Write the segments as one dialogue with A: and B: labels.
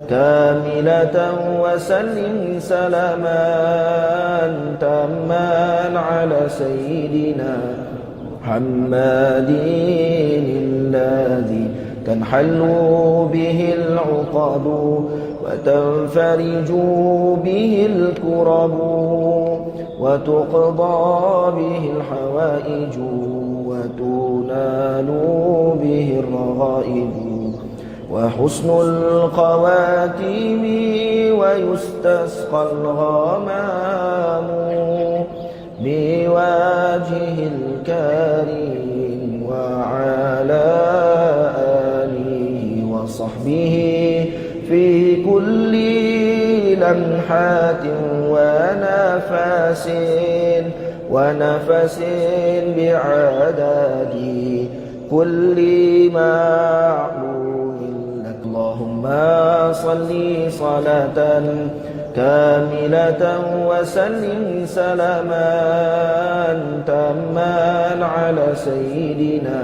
A: كاملة وسلم سلاما تاما على سيدنا محمد الذي تنحل به العقد وتنفرج به الكرب وتقضى به الحوائج وتنال به الرغائب وحسن الخواتيم ويستسقى الغمام بوجه الكريم وعلى آله وصحبه في كل لمحات ونفس بعدد كل معلوم لك. اللهم صل صلاة كاملة وسلم سلاما تاما على سيدنا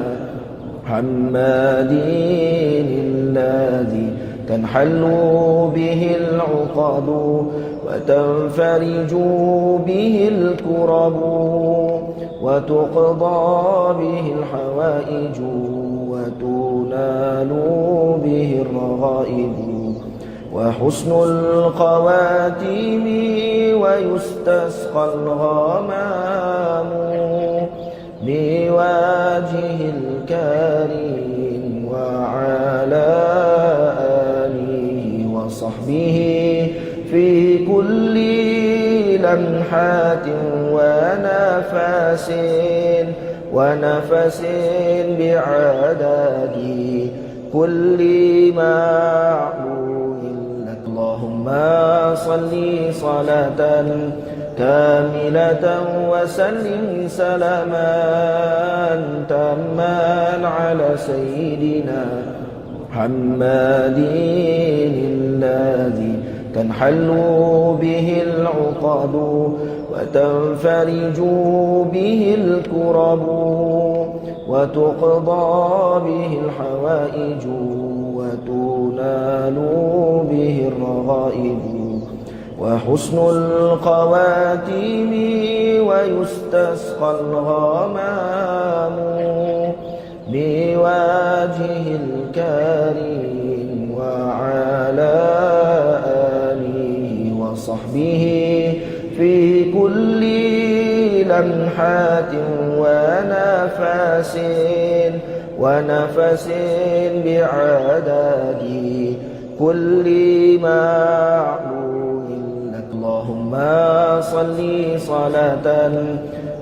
A: محمد الذي تنحل به العقد وتنفرج به الكرب وتقضى به الحوائج وتنال به الرغائب وحسن الخواتيم ويستسقى الغمام بوجه الكريم وعلى آله وصحبه في كل لمحات ونفس بعدد كل معلوم لك. اللهم صل صلاة كاملة وسلم سلاما تاما على سيدنا محمد الذي تنحل به العقد وتنفرج به الكرب وتقضى به الحوائج وتنال به الرغائب وحسن الخواتيم ويستسقى الغمام بوجه الكريم وعلى آله وصحبه في كل لمحات ونفس بعدد كل معلوم لك. اللهم صل صلاة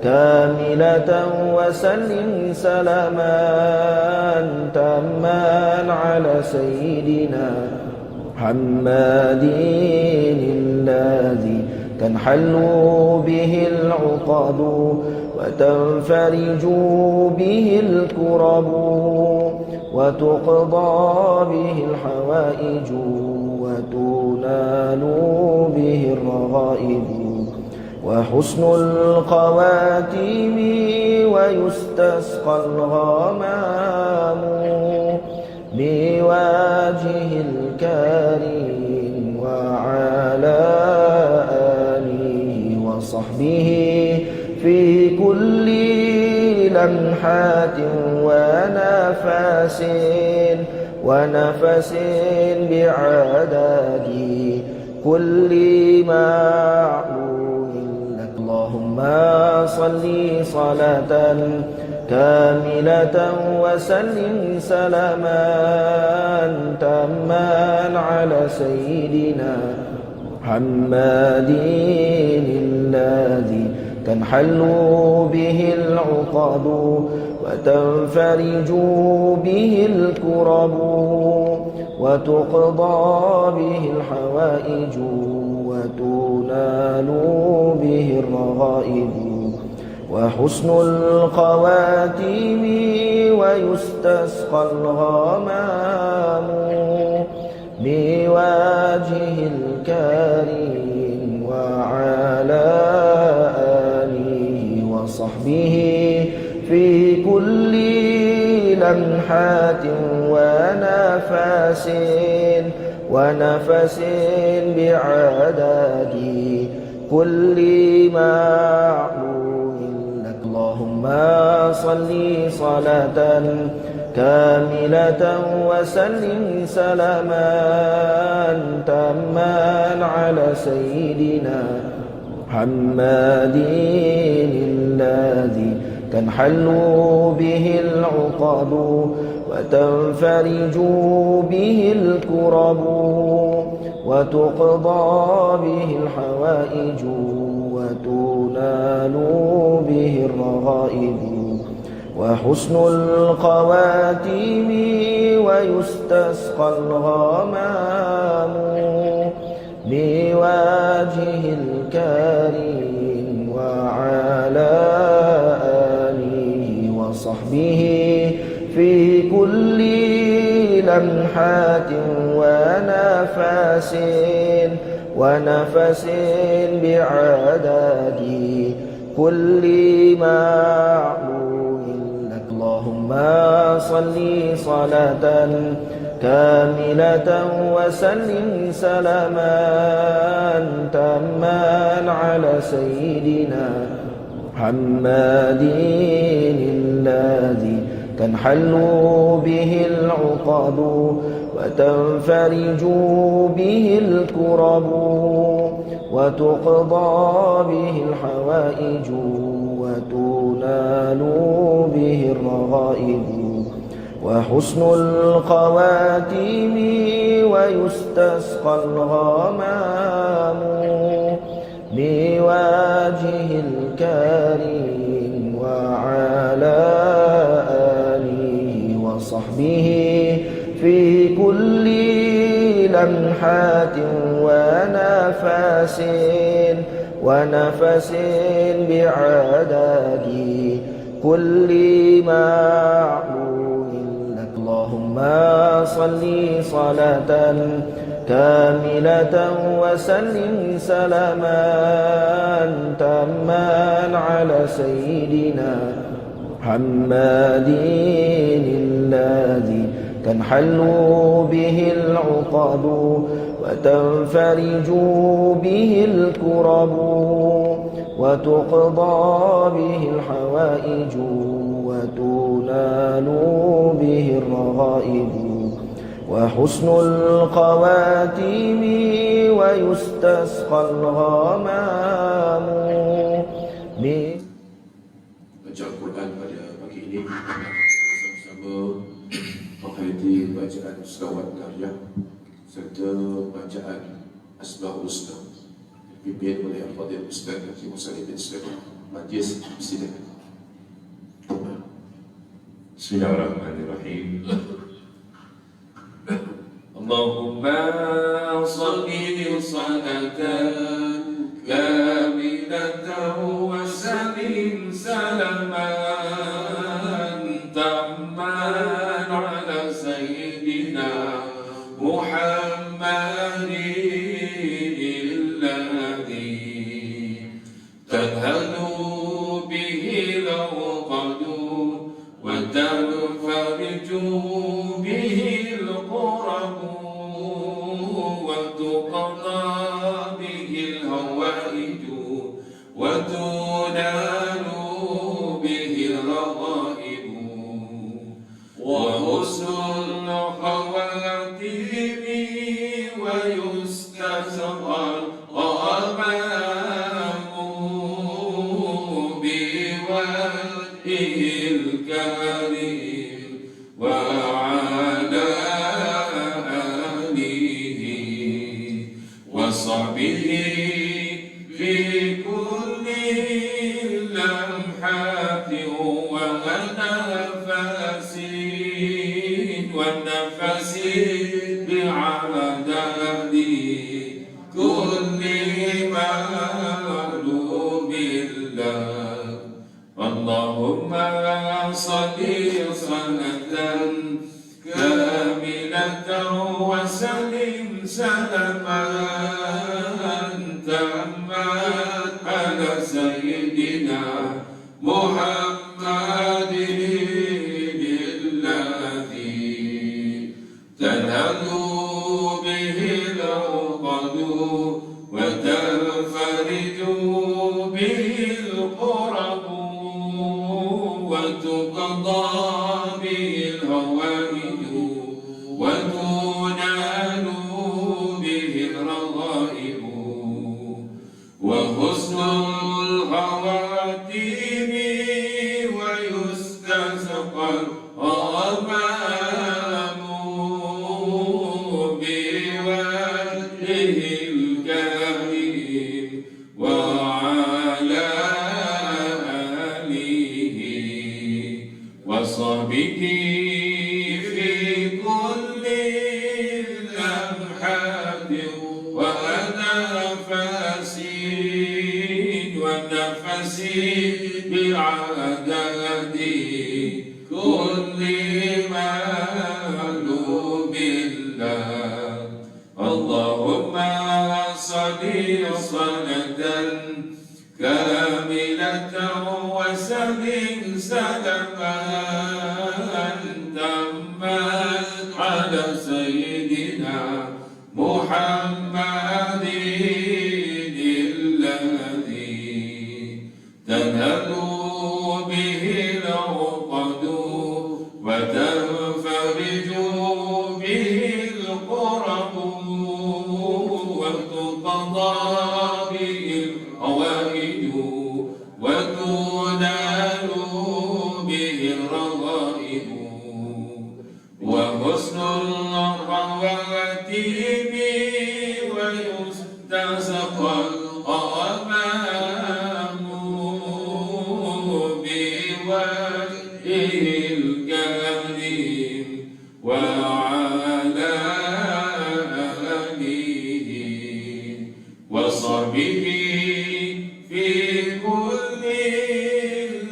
A: كاملة وسلم سلاما تاما على سيدنا محمد الذي تنحل به العقد وتنفرج به الكرب وتقضى به الحوائج وتنال به الرغائب وحسن الخواتيم ويستسقى الغمام بوجه الكريم وعلى آله وصحبه في كل لمحات ونفس بعدد كل معلوم لك. اللهم صل صلاة كاملة وسلم سلاما تاما على سيدنا محمد الذي تنحل به العقد وتنفرج به الكرب وتقضى به الحوائج وتنال به الرغائب وحسن الخواتيم ويستسقى الغمام بوجه الكريم وعلى آله وصحبه في كل لمحات ونفس بعدد كل معلوم لك. اللهم صل صلاة كاملة وسلم سلاما تاما على سيدنا محمد الذي تنحل به العقد وتنفرج به الكرب وتقضى به الحوائج وتنال به الرغائب وحسن الخواتيم ويستسقى الغمام بوجه الكريم وعلى آله وصحبه في كل لمحة ونفس بعدد كل معلوم لك. اللهم صل صلاة كاملة وسلم سلاما تاما على سيدنا محمد الذي تنحل به العقد وتنفرج به الكرب وتقضى به الحوائج وتنال به الرغائب وحسن الخواتيم ويستسقى الغمام بوجه الكريم وعلى آله وصحبه في كل لمحة ونفس بعدد كل معلوم لك. اللهم صل صلاة كاملة وسلم سلاما تاما على سيدنا محمد الذي تنحل به العقد وتنفرج به الكرب وتقضى به الحوائج وتنال به الرغائب وحسن الخواتيم ويستسقى الغمام.
B: Baca Al-Quran pada pagi ini bersama-sama menghayati bacaan selawat Qaryah serta bacaan Asmaul Husna dipimpin oleh Al-Fadhil Ustaz Haji Musallim bin Sulaiman. Majlis silakan.
C: Bismillahirrahmanirrahim. Allahumma salli salatan kamilatan wa sallim salaman tamman ala sayyidina Muhammadin alladhi tadhhalu bihi al-uqadu wa tanfariju bihi al-qurabu wa tuqadda bihi al-hawaiju wa tunalu bihi al-raghaibu wa husnul khawatimi wa yustasqal ghamamu biwajhil karim wa ala alihi wa sahbihi fi kulli lamhatin wa nafasin bi'adadi kulli ma'lumin lak. Allahumma salli salatan kamilatan wa sallim salaman tamman ala sayyidina Muhammadin alladhi tanhalu bihi الكريم وعلى آله وصحبه في كل لمحة ونفس بعدد كل معلوم الله. اللهم صل صلاة كاملة وسلم سلاما تاما على سيدنا محمد الذي تنال به العقد وتنفرج به الكرب وتقضى به الحوائج وتنال به الرغائب وحسن الخواتيم ويستسقى الغمام بوجهه الكريم وعلى آله وصحبه في كل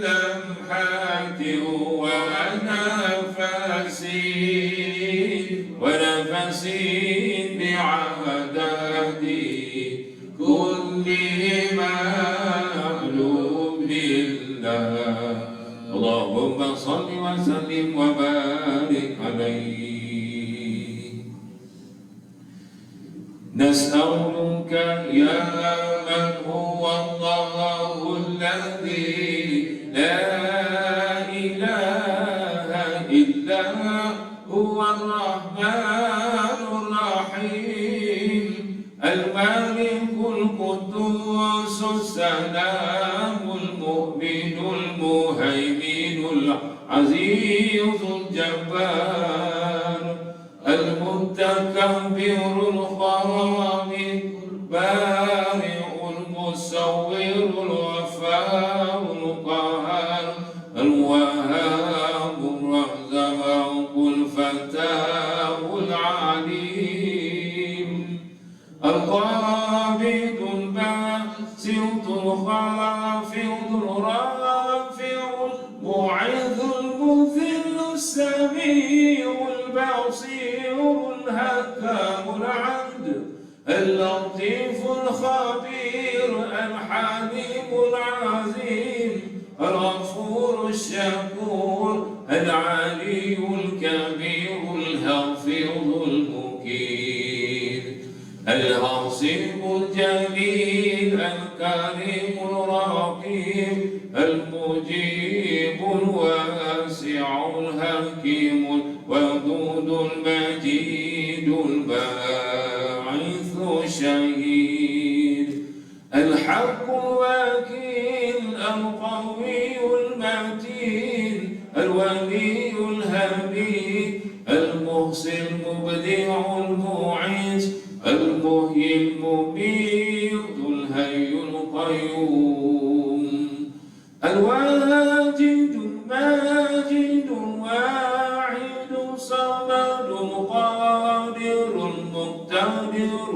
C: لمحة ونفس بعدد كل معلوم الله. اللهم صل وسلم وبارك عليه. نسألك يا من هو الله الذي لا إله إلا هو الرحمن الرحيم الملك القدوس السلام المؤمن المهيمن العزيز الجبار المتكبر الخالق البارئ المصور الغفار القهار الوهاب الرزاق الفتاح العليم القابض الباسط الخافض الرافع المعز المذل السميع البصير الحكام العدل اللطيف الخبير الحليم العظيم الغفور الشكور العلي الكبير الحفيظ المكير الحصيب الجليل الكريم الرقيب المجيب الواسع الحكيم الودود المجيد الباعث الشهيد الحق الوكيل القوي المتين الولي الحميد المحصي المبدع المعز المحيي المميت الحي القيوم الواجد الماجد الواحد الصمد القادر المقتدر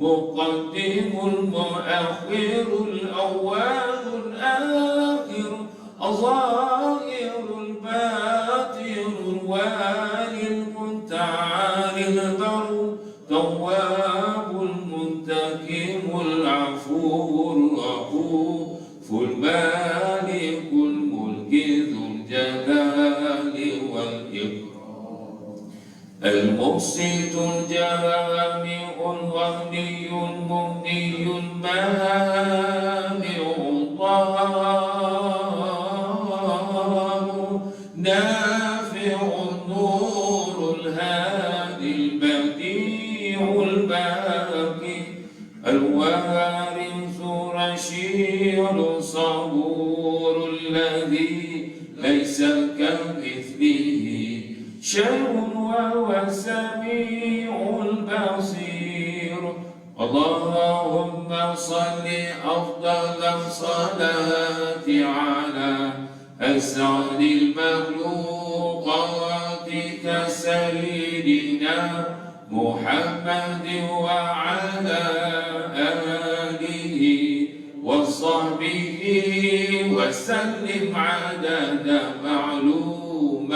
C: المقدم المؤخر الأول الآخر الظاهر الباطن الوالي المتعالي البر تواب المنتقم العفو الرؤوف المالك الملك ذو الجلال والإكرام المقسط الجامع الغني المغني المانع الضار نافع النور الهادي البديع الباقي الوارث رشيد صبور الذي ليس كمثله شيء وهو السميع البصير اللهم صل أفضل الصلاة على أسعد المخلوقات كسيدنا محمد وعلى آله وصحبه وسلم عدد معلوماتك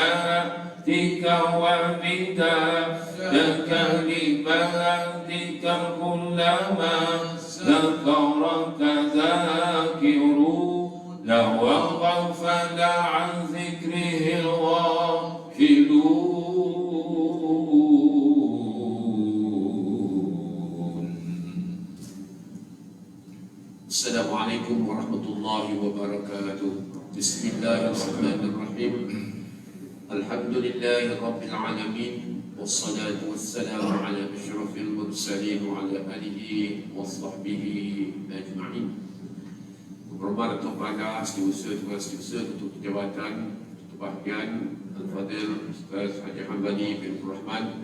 C: ومداد كلماتك كلما ذكرك ذاكرون وغفل عن ذكره الغافلون.
B: السلام عليكم ورحمة الله وبركاته. بسم الله الرحمن الرحيم. الحمد لله رب العالمين، والصلاة والسلام على أشرف المرسلين وعلى آله وصحبه أجمعين. Berhormat kepada setiausaha Ketua Jabatan Kebahagiaan Al-Fadhil Ustaz Haji Hambali bin Abdul Rahman,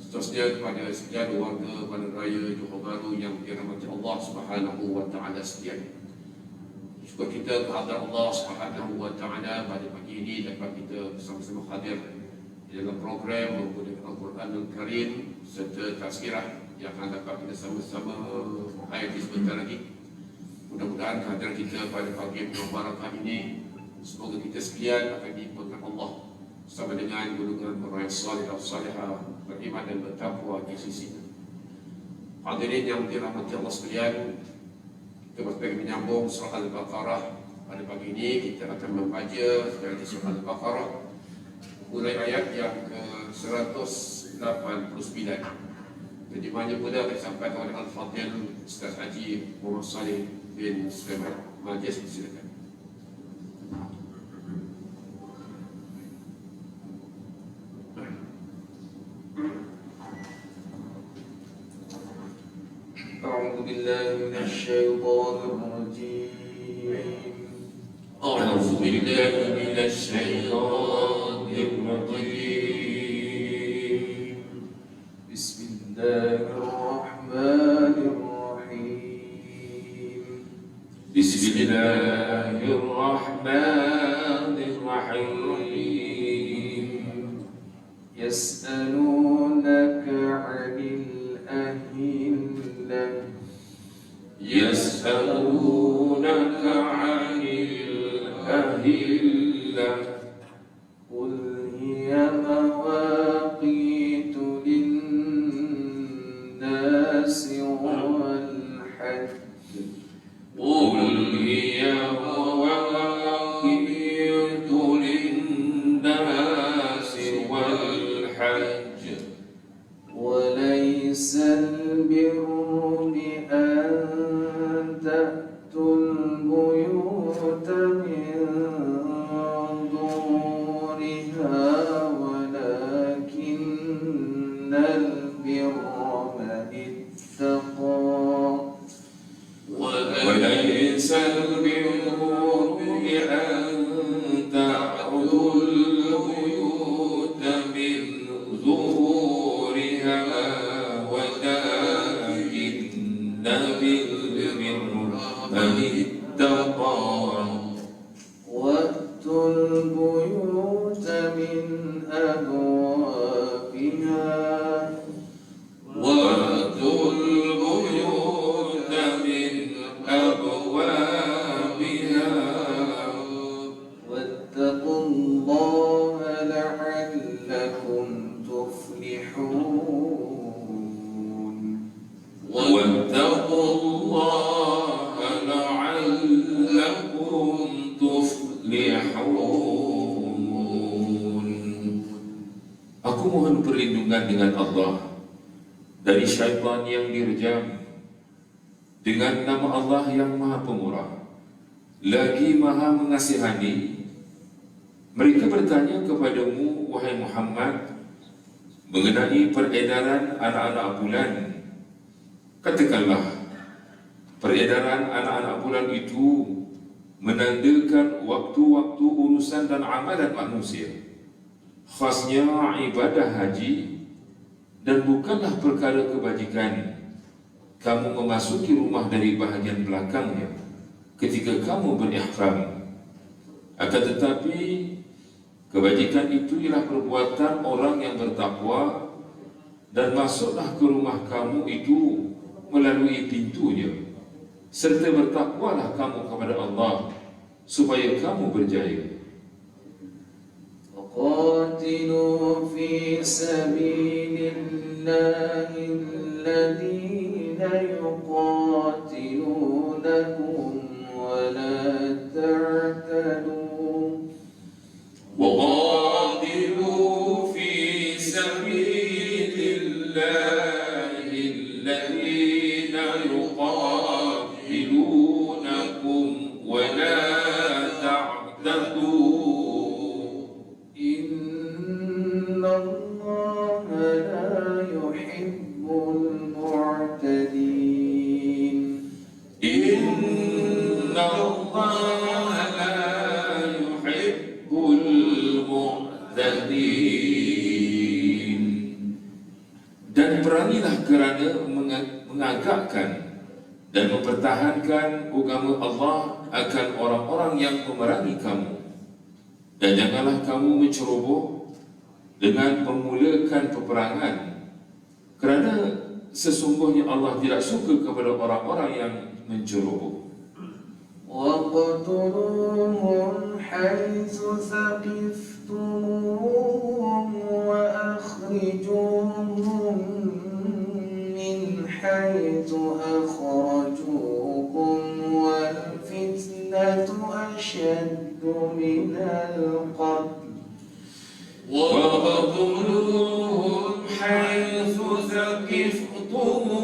B: seterusnya kepada sekalian warga Bandar Raya Johor Bahru yang dirahmati Allah Subhanahu wa taala sekalian. Syukur kita kepada Allah Subhanahu wa taala pada pagi ini dapat kita bersama-sama hadir dalam program menggunakan Al-Quran Al-Karim serta tazkirah yang akan dapat kita sama-sama hayati sebentar lagi. Mudah-mudahan kehadiran kita pada pagi mubarakah ini semoga kita sekalian akan diizinkan Allah bersama dengan golongan orang yang saleh dan salihah, beriman dan bertakwa di sisinya. Hadirin yang dirahmati Allah sekalian, kita masih menyambung surah Al-Baqarah. Pada pagi ini kita akan membaca dari surah Al-Baqarah mulai ayat yang ke-189. Terjemahnya pula akan disampaikan oleh Al-Fadhil Ustaz Haji Muhammad Saleh bin Sulaiman. Majlis, silakan.
A: أعوذ بالله من الشيطان الرجيم.
C: أعوذ بالله من الشيطان الرجيم.
A: بسم الله الرحمن الرحيم.
C: بسم الله الرحمن الرحيم.
A: يسألونك عن الأهلة.
C: يسألونك عن الأهلة.
A: قل هي مواقيت للناس والحج.
C: قل هي مواقيت للناس والحج.
A: وليس البر بأن تأتوا البيوت من ظهورها ولكن البر من اتقى.
C: وليس البر بأن تعبدوا البيوت من ظهورها ولكن البر من اتقى.
A: وأتوا البيوت من أبوابها.
C: وأتوا البيوت من أبوابها.
A: واتقوا الله لعلكم تفلحون.
C: واتقوا الله لعلكم تفلحون. Aku mohon perlindungan dengan Allah dari syaitan yang dirjam, dengan nama Allah yang Maha Pemurah lagi Maha Mengasihani. Mereka bertanya kepadamu, wahai Muhammad, mengenai peredaran anak-anak bulan. Katakanlah, peredaran anak-anak bulan itu menandakan waktu-waktu urusan dan amalan manusia, khasnya ibadah haji, dan bukanlah perkara kebajikan. kamu memasuki rumah dari bahagian belakangnya ketika kamu berihram. Akan tetapi kebajikan itu ialah perbuatan orang yang bertakwa, dan masuklah ke rumah kamu itu melalui pintunya, serta bertakwalah kamu kepada Allah supaya kamu berjaya.
A: وقاتلوا في سبيل الله الذين يقاتلونكم ولا تعتدوا
C: وقاتلوا في سبيل الله الذين يقاتلونكم ولا تعتدوا
A: إن الله لا يحب المعتدين
C: إن الله لا يحب المعتدين. Dan perangilah kerana mengagakkan dan mempertahankan agama Allah akan orang-orang yang memerangi kamu. Dan janganlah kamu menceroboh dengan memulakan peperangan, kerana sesungguhnya Allah tidak suka kepada orang-orang yang menceroboh.
A: وَاقْتُلُوهُمْ حَيْثُ ثَقِفْتُمُوهُمْ وَأَخْرِجُوهُمْ مِنْ حَيْثُ أَخْرَجُوكُمْ وَالْفِتْنَةُ أَشَدُّ مِنَ الْقَتْلِ
C: وَاقْتُلُوهُمْ حَيْثُ ثَقِفْتُمُوهُمْ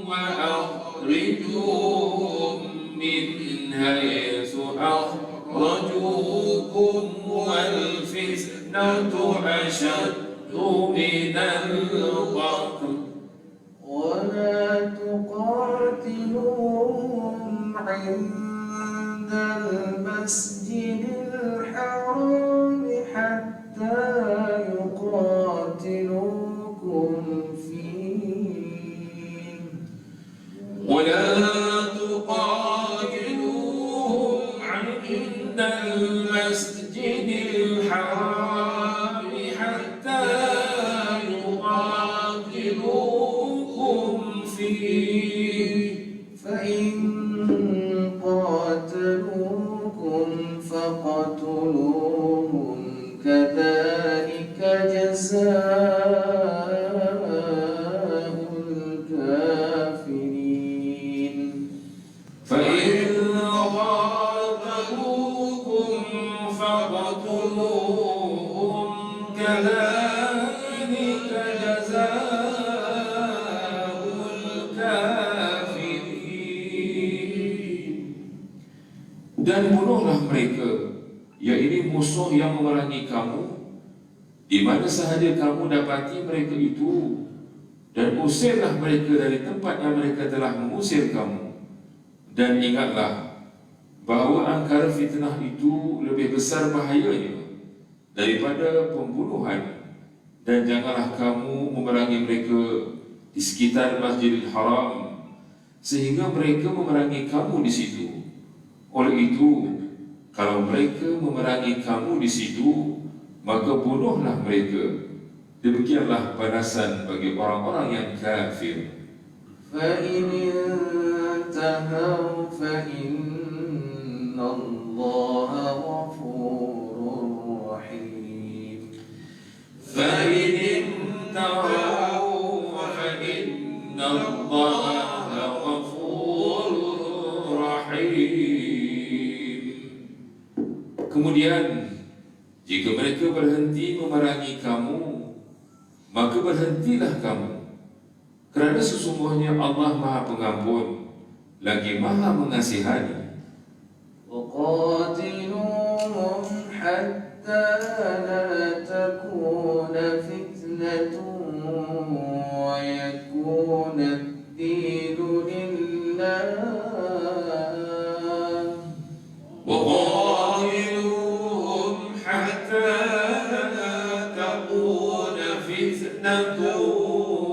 C: وَأَخْرِجُوهُمْ مِنْ حَيْثُ أَخْرَجُوكُمْ وَالْفِتْنَةُ أَشَدُّ مِنَ الْقَتْلِ
A: وَلَا تُقَاتِلُوهُمْ عِندَ الْمَسْجِدِ الْحَرَامِ حَتَّى يُقَاتِلُوكُمْ فِيهِ
C: ولا تقاتلوهم عند المسجد الحرام حتى يقاتلوكم فيه
A: فإن قاتلوكم فاقتلوهم كذلك جزاء الكافرين
C: فإن قاتلوكم فاقتلوهم كذلك جزاء الكافرين. Dan bunuhlah mereka, yaitu musuh yang memerangi kamu, di mana sahaja kamu dapati mereka itu, dan usirlah mereka dari tempat yang mereka telah mengusir kamu. Dan ingatlah bahawa angkara fitnah itu lebih besar bahayanya daripada pembunuhan. Dan janganlah kamu memerangi mereka di sekitar Masjidil Haram sehingga mereka memerangi kamu di situ. Oleh itu, kalau mereka memerangi kamu di situ, maka bunuhlah mereka. Demikianlah balasan bagi orang-orang yang kafir.
A: فإن انتهوا فإن الله غفور رحيم
C: فإن انتهوا فإن الله غفور رحيم. Kemudian, jika mereka berhenti memerangi kamu, maka berhentilah kamu, kerana sesungguhnya Allah Maha Pengampun lagi Maha Mengasihani.
A: وقاتلوهم حتى لا تكون فتنة ويكون الدين لله
C: وقاتلوهم حتى لا تكون فتنة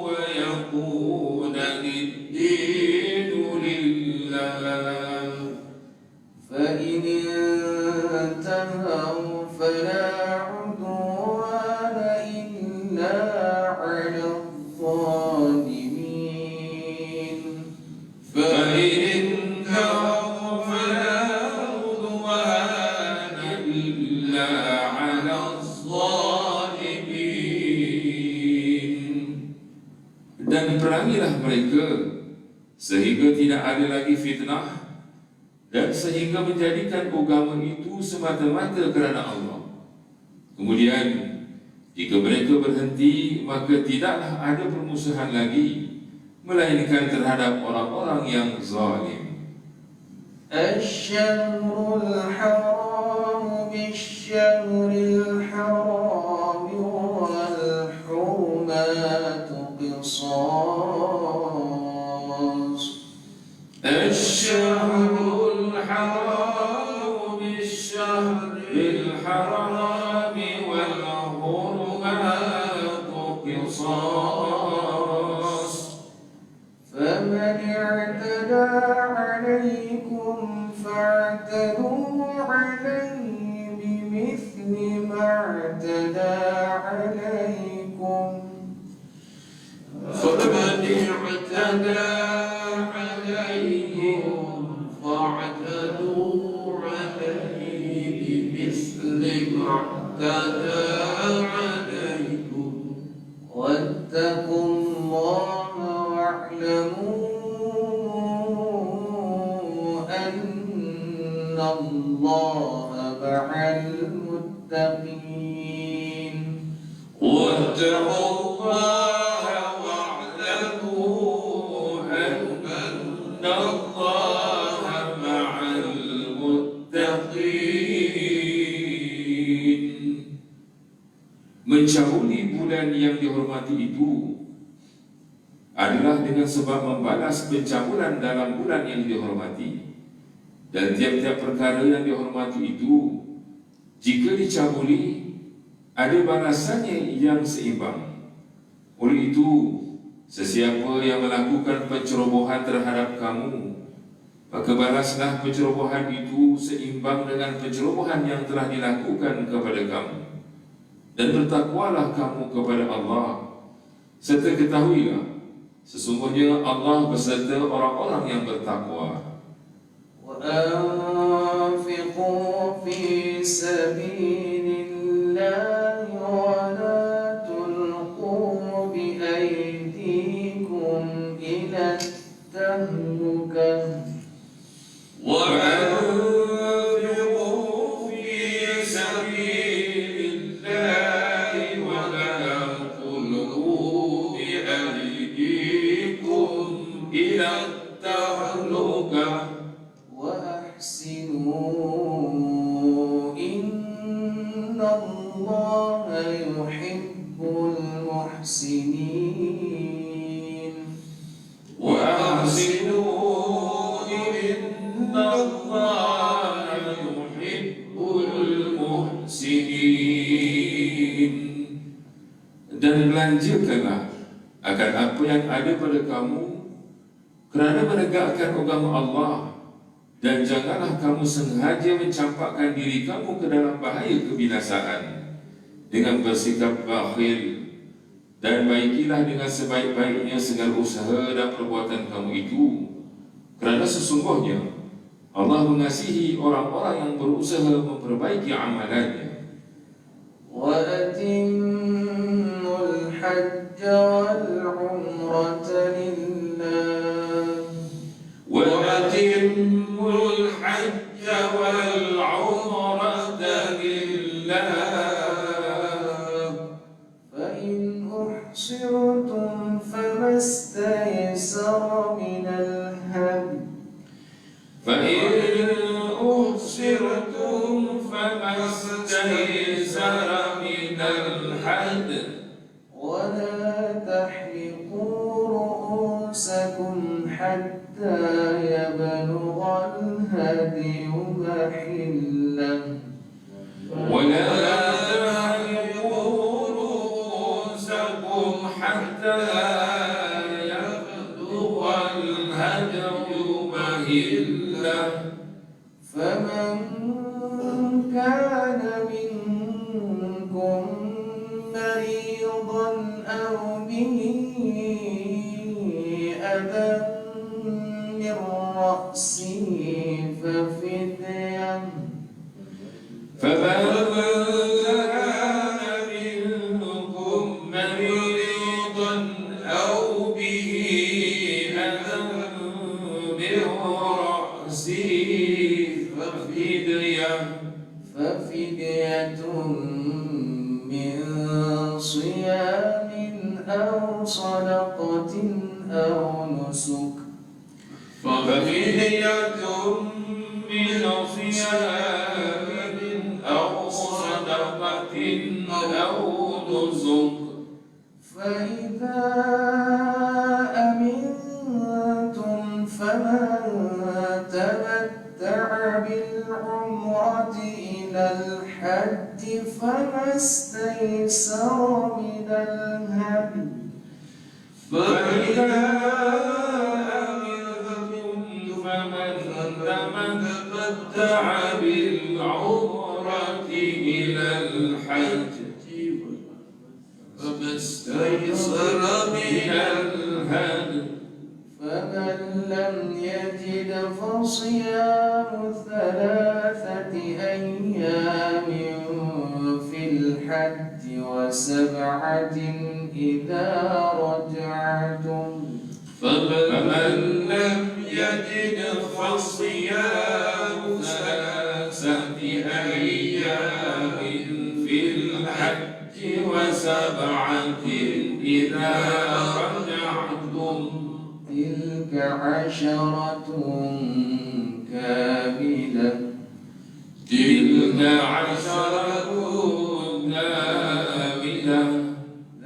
C: ويكون الدين sehingga tidak ada lagi fitnah dan sehingga menjadikan agama itu semata-mata kerana Allah. Kemudian jika mereka berhenti, maka tidaklah ada permusuhan lagi melainkan terhadap orang-orang yang zalim.
A: Asyhurul haram bisyhuril haram wal hurmatu qisas.
C: Asyhurul haram bisyhuril haram wal hurmatu qisas.
A: فمن اعتدى عليكم فاعتدوا عليه بمثل ما اعتدى عليكم
B: فمن اعتدى عليهم فاعتدوا عليه بمثل ما اعتدى عليكم
A: واتقوا الله واعلموا أن الله مع المتقين.
C: واتقوا الله واعلموا أن الله مع المتقين. Mencabuli bulan yang dihormati itu adalah dengan sebab membalas pencabulan dalam bulan yang dihormati. Dan tiap-tiap perkara yang dihormati itu, jika dicabuli, ada balasannya yang seimbang. Oleh itu, sesiapa yang melakukan pencerobohan terhadap kamu, maka balaslah pencerobohan itu seimbang dengan pencerobohan yang telah dilakukan kepada kamu. Dan bertakwalah kamu kepada Allah, serta ketahuilah sesungguhnya Allah beserta orang-orang yang bertakwa.
A: وأنفقوا في سبيل الله ولا تلقوا بأيديكم إلى التهلكة
C: وأنفقوا في سبيل الله ولا تلقوا بأيديكم إلى التهلكة
A: وأحسنوا إن الله يحب المحسنين.
C: وأحسنوا إن الله يحب المحسنين. Dan belanjakanlah akan apa yang ada pada kamu kerana menegakkan agama Allah, dan janganlah kamu sengaja mencampakkan diri kamu ke dalam bahaya kebinasaan dengan bersikap bakhil. Dan baikilah dengan sebaik-baiknya segala usaha dan perbuatan kamu itu, kerana sesungguhnya Allah mengasihi orang-orang yang berusaha memperbaiki amalannya.
A: وأتموا الحج والعمرة لله
C: وأتموا الحج والعمرة لله
A: فإن أحصرتم فما استيسر من الهدي
C: فإن أحصرتم فما استيسر من الهدي
A: ولا تحلقوا رؤوسكم حتى يبلغ الهدي محله
C: ولا تحلقوا رؤوسكم حتى يبلغ الهدي محله
A: فمن كان منكم مريضا أو به أذى من رأسه ففدية
C: فمن كان منكم مريضا أو به أذى
A: ففدية من صيام أو صدقة أو نسك
C: ففدية من صيام أو صدقة أو نسك
A: فإذا أمنتم فمن تمتع بالعمرة إلى الحج فما استيسر من الهدي
C: فإذا أمنتم فمن تمتع بالعمرة إلى الحج فما استيسر من الهدي
A: فمن لم يجد فصيام 3 أيام في الحج و7 إذا رجعتم
C: فمن لم يجد فصيام 3 أيام في الحج و7 إذا رجعتم
A: تلك 10 كاملة
C: تلك 10 كاملة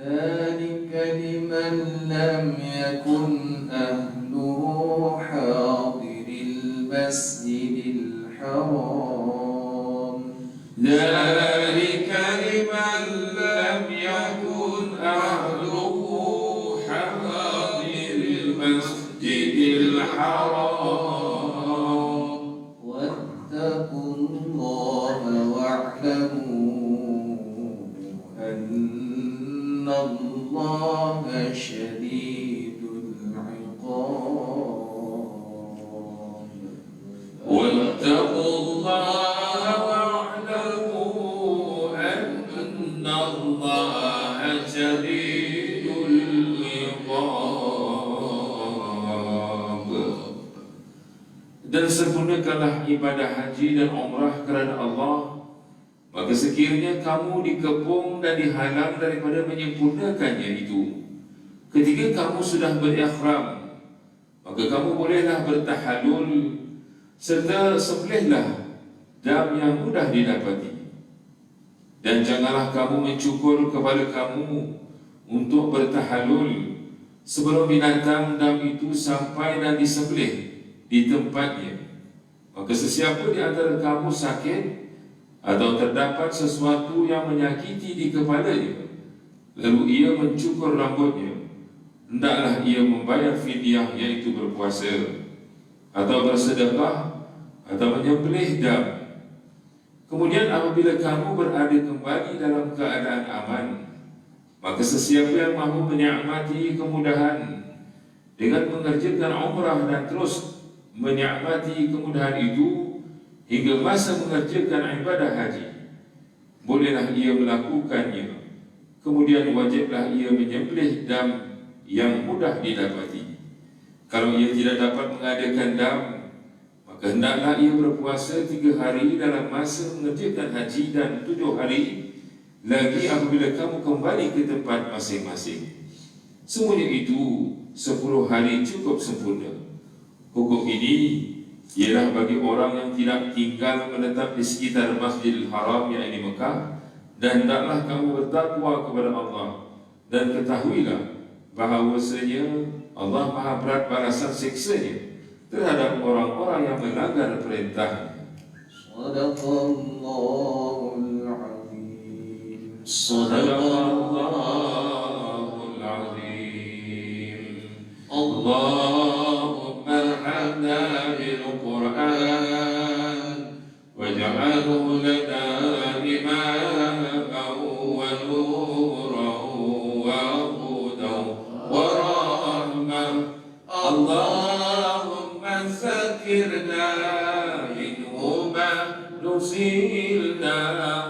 A: ذلك لمن لم يكن أهله حاضر المسجد الحرام
C: ذلك لمن لم يكن أهله حاضر المسجد الحرام
A: واتقوا الله واعلموا أن الله شديد العقاب
C: واتقوا الله واعلموا أن الله شديد العقاب. Dan sempurnakanlah ibadah haji dan umrah kerana Allah, maka sekiranya kamu dikepung dan dihalang daripada menyempurnakannya itu, ketika kamu sudah berikhram, maka kamu bolehlah bertahalul serta sembelihlah dam yang mudah didapati. Dan janganlah kamu mencukur kepala kamu untuk bertahalul sebelum binatang dam itu sampai dan disembelih di tempatnya. Maka sesiapa di antara kamu sakit atau terdapat sesuatu yang menyakiti di kepalanya, lalu ia mencukur rambutnya, hendaklah ia membayar fidyah, iaitu berpuasa atau bersedekah atau menyembelih dam. Kemudian apabila kamu berada kembali dalam keadaan aman, maka sesiapa yang mahu menikmati kemudahan dengan mengerjakan umrah dan terus menikmati kemudahan itu hingga masa mengerjakan ibadah haji, bolehlah ia melakukannya. Kemudian wajiblah ia menyembelih dam yang mudah didapati. Kalau ia tidak dapat mengadakan dam, maka hendaklah ia berpuasa 3 hari dalam masa mengerjakan haji dan 7 hari lagi apabila kamu kembali ke tempat masing-masing. Semuanya itu 10 hari cukup sempurna. Hukum ini ialah bagi orang yang tidak tinggal menetap di sekitar Masjidil Haram, yakni Mekah, dan hendaklah kamu bertakwa kepada Allah, dan ketahuilah bahawasanya Allah Maha berat balasan siksanya terhadap orang-orang yang melanggar perintahnya.
A: Sadaqallahul azim.
C: Sadaqallahul azim. Allahumma arhamna bil Qur'an waj'alhu lana imaman wa nuran wa hudan wa rahmah. Allahumma zakirna minhu ma nusilna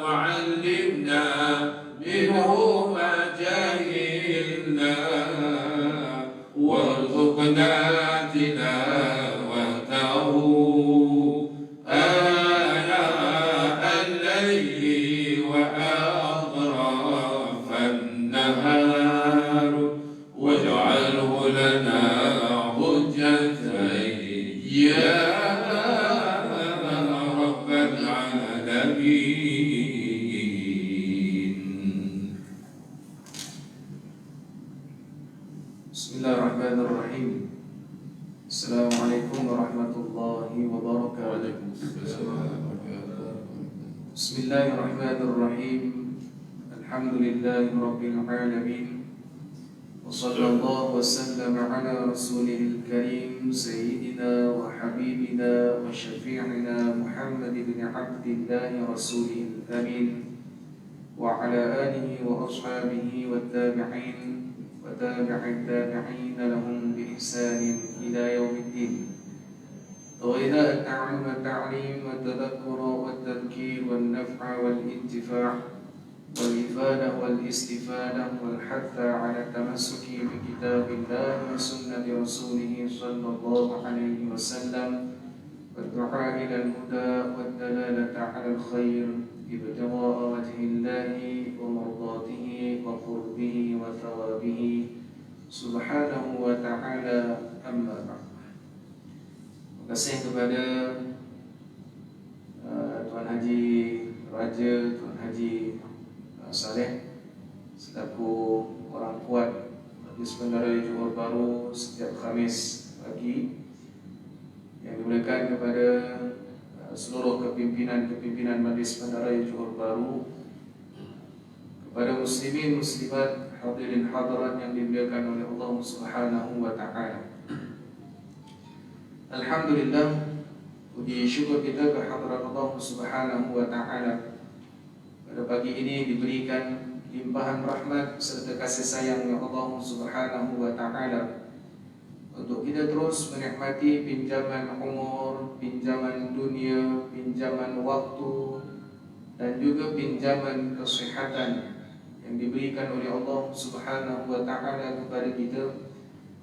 C: wa 'allimna minhu ma jahilna warzuqna tilawatahu ana يا رب العالمين.
A: Bismillahirrahmanirrahim. Assalamualaikum warahmatullahi wabarakatuh. Bismillahirrahmanirrahim. Alhamdulillahi rabbil alamin. Wa sallallahu wa sallama ala rasulihil karim sayyidina wa habibina wa syafi'ina Muhammad ibn Abdillah rasulihil amin wa ala alihi wa ashabihi wa tabi'in wa tabi'in tabi'in lahum bi ihsanin ila yaumiddin. وإلى التعلم والتعليم والتذكر والتذكير والنفع والانتفاع والإفادة والاستفادة والحث على التمسك بكتاب الله وسنة رسوله صلى الله عليه وسلم والدعاء إلى الهدى والدلالة على الخير ابتغاء وجه الله ومرضاته وقربه وثوابه سبحانه وتعالى. أما بعد. Terima kasih kepada Tuan Haji Raja, Tuan Haji Saleh selaku orang kuat Majlis Bandaraya Johor Bahru setiap Khamis pagi, yang dimuliakan kepada seluruh kepimpinan Majlis Bandaraya Johor Bahru, kepada muslimin muslimat hadirin hadirat yang dimuliakan oleh Allah Subhanahu wa taala. Alhamdulillah, puji syukur kita kehadirat Allah Subhanahu wa taala. Pada pagi ini diberikan limpahan rahmat serta kasih sayang Allah Subhanahu wa taala untuk kita terus menikmati pinjaman umur, pinjaman dunia, pinjaman waktu dan juga pinjaman kesehatan yang diberikan oleh Allah Subhanahu wa taala kepada kita,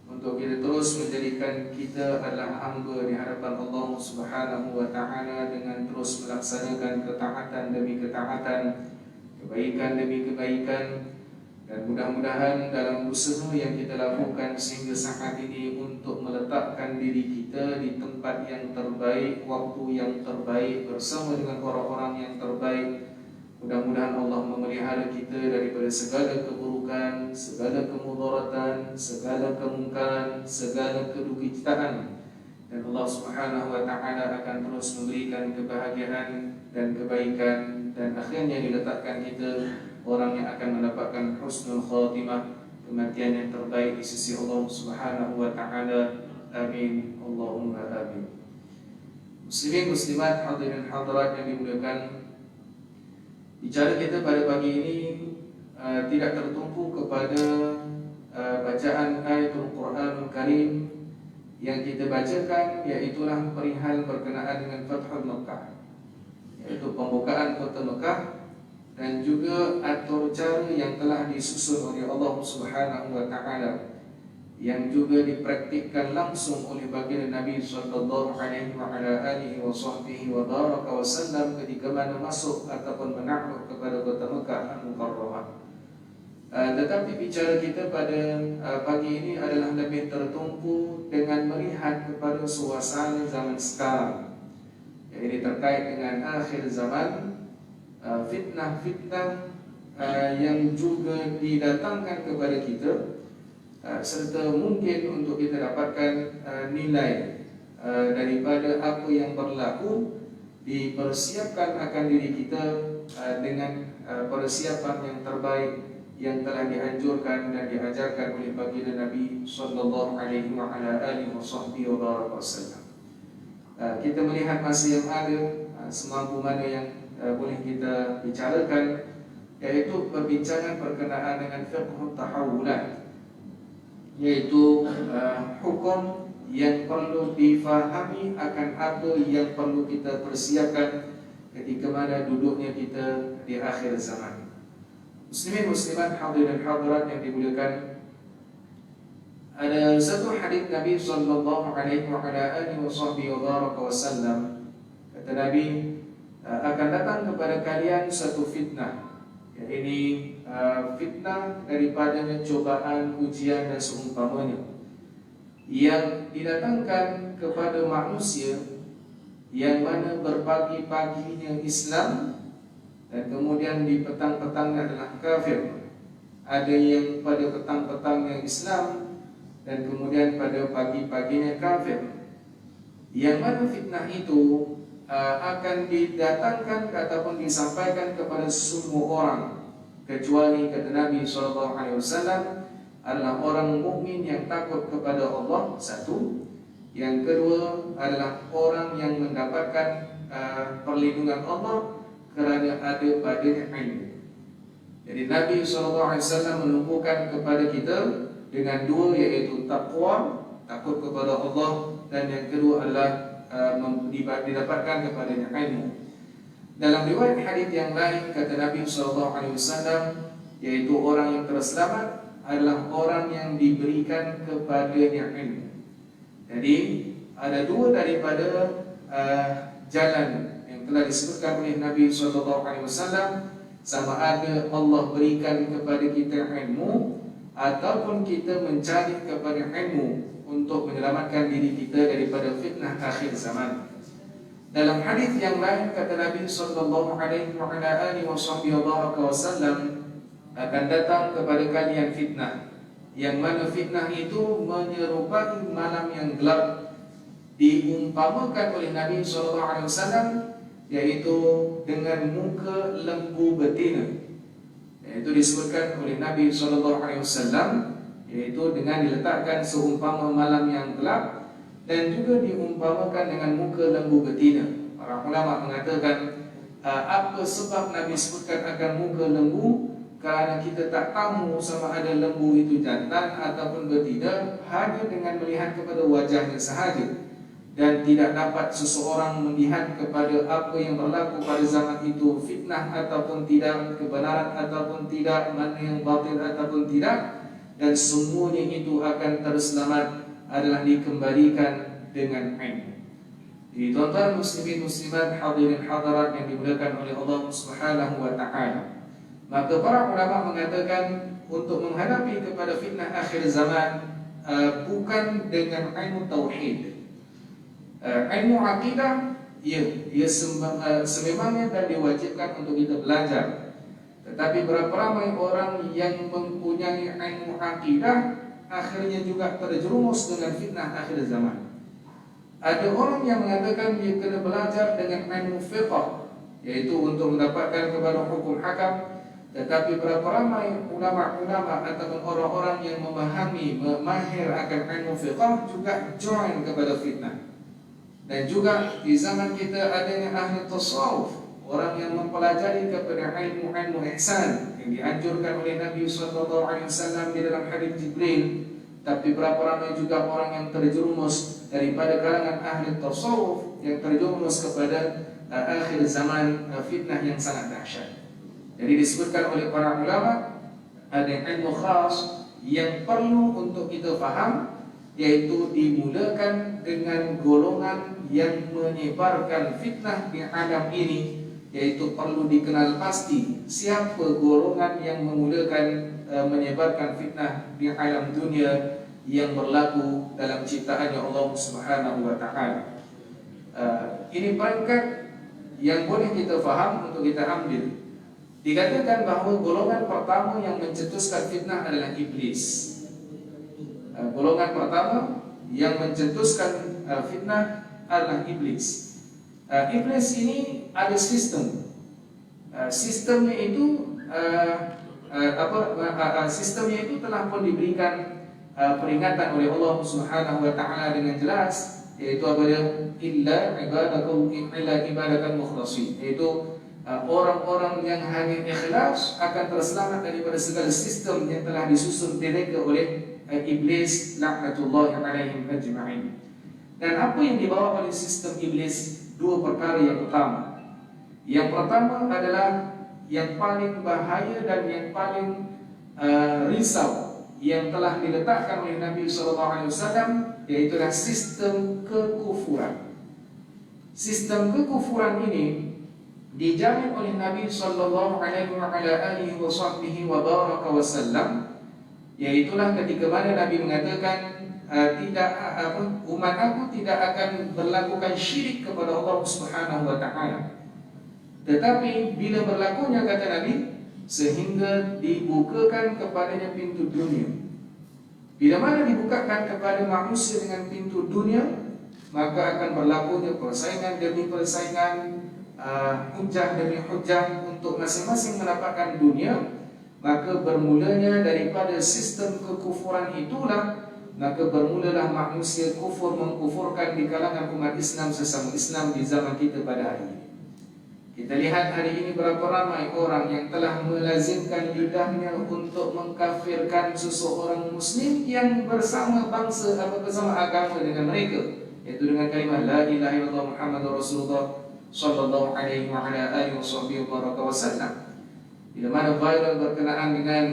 A: untuk kita terus menjadikan kita adalah hamba di hadapan Allah Subhanahu wa taala dengan terus melaksanakan ketaatan demi ketaatan, kebaikan demi kebaikan, dan mudah-mudahan dalam usaha yang kita lakukan sehingga saat ini untuk meletakkan diri kita di tempat yang terbaik, waktu yang terbaik, bersama dengan orang-orang yang terbaik, mudah-mudahan Allah memelihara kita daripada segala keburukan, segala kemudaratan, segala kemungkaran, segala kedukitaan, dan Allah Subhanahu wa taala akan terus memberikan kebahagiaan dan kebaikan, dan akhirnya diletakkan kita orang yang akan mendapatkan husnul khatimah, kematian yang terbaik di sisi Allah Subhanahu wa taala. Amin, Allahumma amin. Muslimin muslimat hadirin hadirat yang dimuliakan, bicara kita pada pagi ini tidak tertumpu kepada bacaan ayatul Quranul Karim yang kita bacakan, iaitulah perihal berkenaan dengan Fathul Mekah, iaitu pembukaan kota Mekah, dan juga atur cara yang telah disusun oleh Allah Subhanahu wa taala, yang juga dipraktikkan langsung oleh baginda Nabi sallallahu alaihi wa ala alihi wa sahbihi wa baraka wa sallam ketika mana masuk ataupun menakluk kepada kota Mekah Al-Mukarramah. Tetapi bicara kita pada pagi ini adalah lebih tertumpu dengan melihat kepada suasana zaman sekarang. Ini terkait dengan akhir zaman, fitnah-fitnah yang juga didatangkan kepada kita, serta mungkin untuk kita dapatkan nilai daripada apa yang berlaku, dipersiapkan akan diri kita dengan persiapan yang terbaik yang telah dianjurkan dan diajarkan oleh baginda Nabi sallallahu alaihi wa ala alihi wasallam. Kita melihat masa yang ada, semampu mana yang boleh kita bicarakan, yaitu perbincangan berkenaan dengan fiqh tahawulat, yaitu hukum yang perlu difahami akan apa yang perlu kita persiapkan ketika mana duduknya kita di akhir zaman. Muslimin muslimat hadirin hadirat yang dimuliakan, ada satu hadis Nabi sallallahu alaihi wa ala alihi wasallam, kata Nabi, akan datang kepada kalian satu fitnah, ini fitnah daripadanya cobaan, ujian dan seumpamanya, yang didatangkan kepada manusia, yang mana berpagi-paginya Islam dan kemudian di petang-petangnya adalah kafir. Ada yang pada petang-petangnya Islam dan kemudian pada pagi-paginya kafir. Yang mana fitnah itu akan didatangkan ataupun disampaikan kepada semua orang, kecuali kata Nabi SAW adalah orang mukmin yang takut kepada Allah, satu. Yang kedua adalah orang yang mendapatkan perlindungan Allah kerana ada padanya ilmu. Jadi Nabi SAW menumpukan kepada kita dengan dua, iaitu taqwa, takut kepada Allah, dan yang kedua adalah didapatkan kepadanya ilmu. Dalam riwayat hadis yang lain kata Nabi SAW, yaitu orang yang terselamat adalah orang yang diberikan kepadanya ilmu. Jadi ada dua daripada jalan yang telah disebutkan oleh Nabi SAW, sama ada Allah berikan kepada kita ilmu ataupun kita mencari kepada ilmu untuk menyelamatkan diri kita daripada fitnah akhir zaman. Dalam hadis yang lain kata Nabi SAW, akan datang kepada kalian fitnah, yang mana fitnah itu menyerupai malam yang gelap. Diumpamakan oleh Nabi SAW, yaitu dengan muka lembu betina. Itu disebutkan oleh Nabi SAW, yaitu dengan diletakkan seumpama malam yang gelap, dan juga diumpamakan dengan muka lembu betina. Para ulama mengatakan apa sebab Nabi sebutkan akan muka lembu? Kerana kita tak tahu sama ada lembu itu jantan ataupun betina hanya dengan melihat kepada wajahnya sahaja, dan tidak dapat seseorang melihat kepada apa yang berlaku pada zaman itu, fitnah ataupun tidak, kebenaran ataupun tidak, mana yang batil ataupun tidak, dan semuanya itu akan terselamat adalah dikembalikan dengan ilmu. Jadi tuan-tuan muslimin muslimat, hadirin hadirat yang dimuliakan oleh Allah Subhanahu wa taala, maka para ulama mengatakan untuk menghadapi kepada fitnah akhir zaman bukan dengan ilmu tauhid. Ilmu akidah ia sememangnya dan diwajibkan untuk kita belajar. Tetapi berapa ramai orang yang mempunyai ilmu akidah akhirnya juga terjerumus dengan fitnah akhir zaman. Ada orang yang mengatakan dia kena belajar dengan ilmu fiqh, yaitu untuk mendapatkan kepada hukum hakam. Tetapi berapa ramai ulama-ulama ataupun orang-orang yang memahami, mahir akan ilmu fiqh juga join kepada fitnah. Dan juga di zaman kita adanya ahli tasawuf, orang yang mempelajari kepada ilmu-ilmu ihsan yang dianjurkan oleh Nabi SAW di dalam hadis Jibril. Tapi berapa ramai juga orang yang terjerumus daripada kalangan ahli tasawuf yang terjerumus kepada akhir zaman fitnah yang sangat dahsyat. Jadi disebutkan oleh para ulama ada ilmu khas yang perlu untuk kita faham, yaitu dimulakan dengan golongan yang menyebarkan fitnah di alam ini, yaitu perlu dikenal pasti siapa golongan yang memulakan menyebarkan fitnah di alam dunia yang berlaku dalam ciptaannya Allah Subhanahu wa taala. Ini peringkat yang boleh kita faham untuk kita ambil. Dikatakan bahawa golongan pertama yang mencetuskan fitnah adalah iblis. Golongan pertama yang mencetuskan fitnah adalah iblis. Iblis ini ada sistem. Sistemnya itu sistemnya itu telah pun diberikan peringatan oleh Allah Subhanahu wa taala dengan jelas, yaitu apabila illa ibadakan mukhlasin, yaitu orang-orang yang hanya ikhlas akan terselamat daripada segala sistem yang telah disusun direka oleh iblis laknatullahi alaihim ajma'in. Dan apa yang dibawa oleh sistem iblis? Dua perkara yang utama. Yang pertama adalah yang paling bahaya dan yang paling risau yang telah diletakkan oleh Nabi SAW, yaitu sistem kekufuran. Sistem kekufuran ini dijamin oleh Nabi sallallahu alaihi wasallam, yaitulah ketika mana Nabi mengatakan umat aku tidak akan berlakukan syirik kepada Allah Subhanahu wa taala. Tetapi bila berlakunya, kata Nabi, sehingga dibukakan kepadanya pintu dunia. Bila mana dibukakan kepada manusia dengan pintu dunia, maka akan berlakunya persaingan demi persaingan, hujah demi hujah untuk masing-masing mendapatkan dunia. Maka bermulanya daripada sistem kekufuran itulah, maka bermulalah manusia kufur mengkufurkan di kalangan umat Islam sesama Islam di zaman kita pada hari ini. Kita lihat hari ini berapa ramai orang yang telah melazimkan lidahnya untuk mengkafirkan seseorang Muslim yang bersama bangsa atau bersama agama dengan mereka, yaitu dengan kalimah La ilaha illallah Muhammadur Rasulullah sallallahu alaihi wa ala alihi wasallam. Bila mana viral berkenaan dengan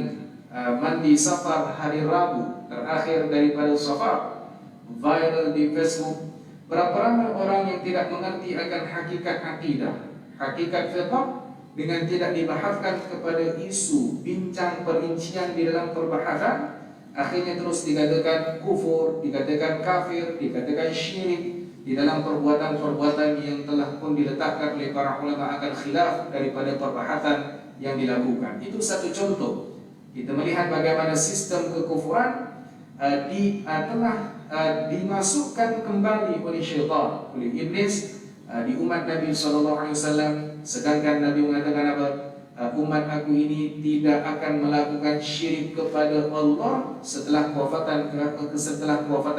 A: mandi safar hari Rabu terakhir daripada safar, viral di Facebook, berapa ramai orang yang tidak mengerti akan hakikat akidah, hakikat fiqh, dengan tidak dibahaskan kepada isu bincang perincian di dalam perbahasan, akhirnya terus dikatakan kufur, dikatakan kafir, dikatakan syirik di dalam perbuatan-perbuatan yang telah pun diletakkan oleh para ulama akan khilaf daripada perbahasan yang dilakukan. Itu satu contoh. Kita melihat bagaimana sistem kekufuran telah dimasukkan kembali oleh syaitan, oleh iblis di umat Nabi SAW. Sedangkan Nabi mengatakan apa? Umat aku ini tidak akan melakukan syirik kepada Allah setelah kewafatan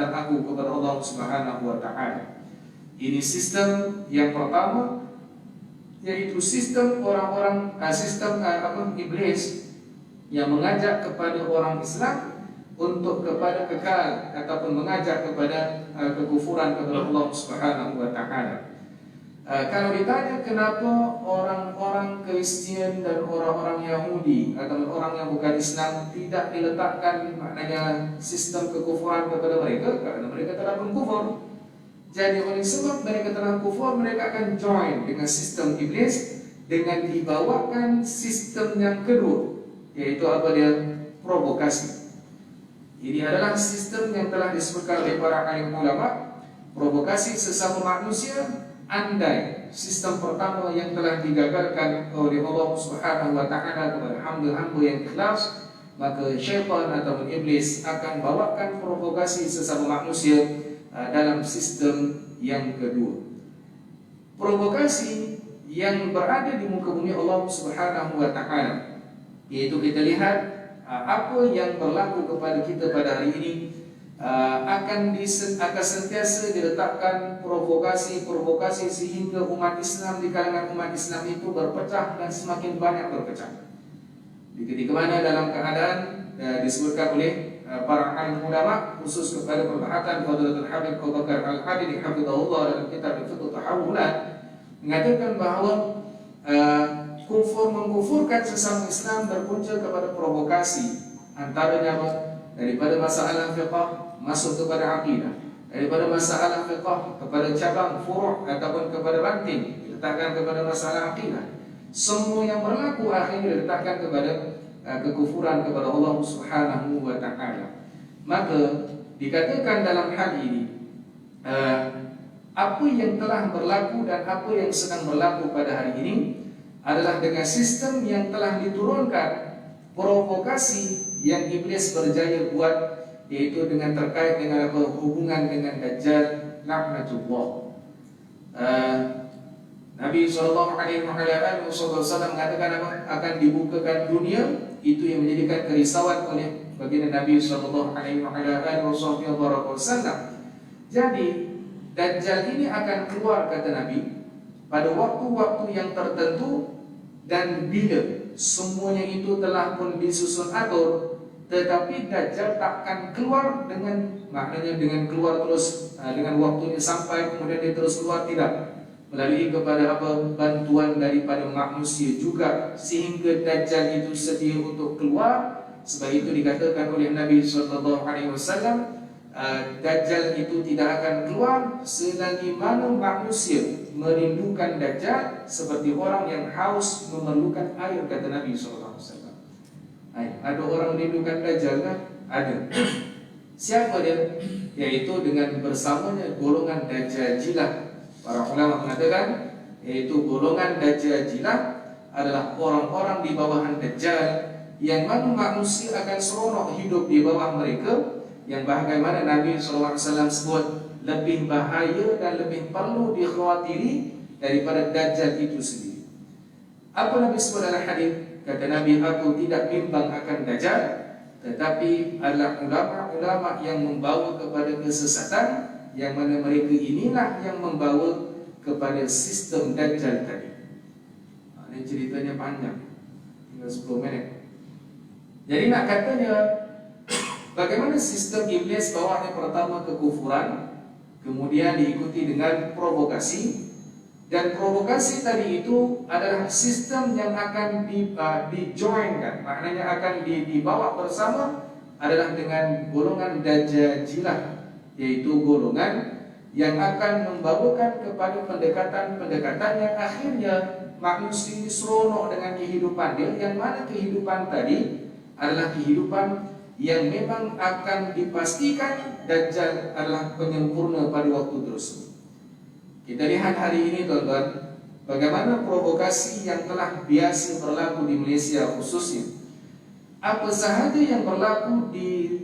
A: aku kepada Allah Subhanahu wa taala. Ini sistem yang pertama, yaitu sistem orang-orang iblis yang mengajak kepada orang Islam untuk kepada kekal ataupun mengajak kepada kekufuran kepada Allah Subhanahu wa taala. Kalau ditanya kenapa orang-orang Kristian dan orang-orang Yahudi atau orang yang bukan Islam tidak diletakkan maknanya sistem kekufuran kepada mereka, karena mereka telah pun kufur. Jadi oleh sebab mereka telah kufur, mereka akan join dengan sistem iblis dengan dibawakan sistem yang kedua, yaitu apa dia? Provokasi. Ini adalah sistem yang telah disebutkan oleh para alim ulama, provokasi sesama manusia. Andai sistem pertama yang telah digagalkan oleh Allah Subhanahu wa taala kepada hamba-hamba yang ikhlas, maka syaitan atau iblis akan bawakan provokasi sesama manusia dalam sistem yang kedua. Provokasi yang berada di muka bumi Allah Subhanahu wa taala, yaitu kita lihat apa yang berlaku kepada kita pada hari ini, akan sentiasa diletakkan provokasi sehingga umat Islam di kalangan umat Islam itu berpecah dan semakin banyak berpecah. Di ketika mana dalam keadaan disebutkan oleh para alim ulama khusus kepada perbahasan Fadilatul Habib Abu Bakar Al-Habib hafizahullah dalam kitab Fiqh Tahawulat mengatakan bahawa kufur mengkufurkan sesama Islam berpunca kepada provokasi, antaranya daripada masalah fiqh masuk kepada akidah, daripada masalah fiqh kepada cabang furu' ataupun kepada ranting diletakkan kepada masalah akidah. Semua yang berlaku akhirnya diletakkan kepada kekufuran kepada Allah Subhanahu wa taala. Maka dikatakan dalam hal ini apa yang telah berlaku dan apa yang sedang berlaku pada hari ini adalah dengan sistem yang telah diturunkan provokasi yang iblis berjaya buat, yaitu dengan terkait dengan hubungan dengan Dajjal laknatullah. Nabi SAW mengatakan akan dibukakan dunia, itu yang menjadikan kerisauan oleh baginda Nabi SAW. Jadi Dajjal ini akan keluar, kata Nabi, pada waktu-waktu yang tertentu, dan bila semuanya itu telah pun disusun atur, tetapi Dajjal takkan keluar dengan maknanya dengan keluar terus dengan waktunya sampai kemudian dia terus keluar, tidak, melalui kepada bantuan daripada manusia juga, sehingga Dajjal itu sedia untuk keluar. Sebab itu dikatakan oleh Nabi SAW, Dajjal itu tidak akan keluar selagi mana manusia merindukan Dajjal seperti orang yang haus memerlukan air, kata Nabi SAW. Ada orang merindukan Dajjal kan? Ada. Siapa dia? Yaitu dengan bersamanya golongan Dajajilah. Para ulama mengatakan yaitu golongan Dajajilah adalah orang-orang di bawahan Dajjal yang mana manusia akan seronok hidup di bawah mereka, yang bagaimana Nabi SAW sebut lebih bahaya dan lebih perlu dikhawatiri daripada Dajjal itu sendiri. Apa Nabi sebut dalam hadis? Kata Nabi, aku tidak bimbang akan Dajjal, tetapi adalah ulama-ulama yang membawa kepada kesesatan, yang mana mereka inilah yang membawa kepada sistem Dajjal tadi. Ini ceritanya panjang, tinggal 10 minit. Jadi nak katanya, bagaimana sistem iblis bawanya pertama kekufuran, kemudian diikuti dengan provokasi, dan provokasi tadi itu adalah sistem yang akan dijoinkan, maknanya akan dibawa bersama adalah dengan golongan Dajajilah, yaitu golongan yang akan membawakan kepada pendekatan-pendekatan yang akhirnya manusia seronok dengan kehidupan dia, yang mana kehidupan tadi adalah kehidupan yang memang akan dipastikan Dajjal adalah penyempurna pada waktu tersebut. Kita lihat hari ini tuan-tuan, bagaimana provokasi yang telah biasa berlaku di Malaysia khususnya. Apa sahaja yang berlaku di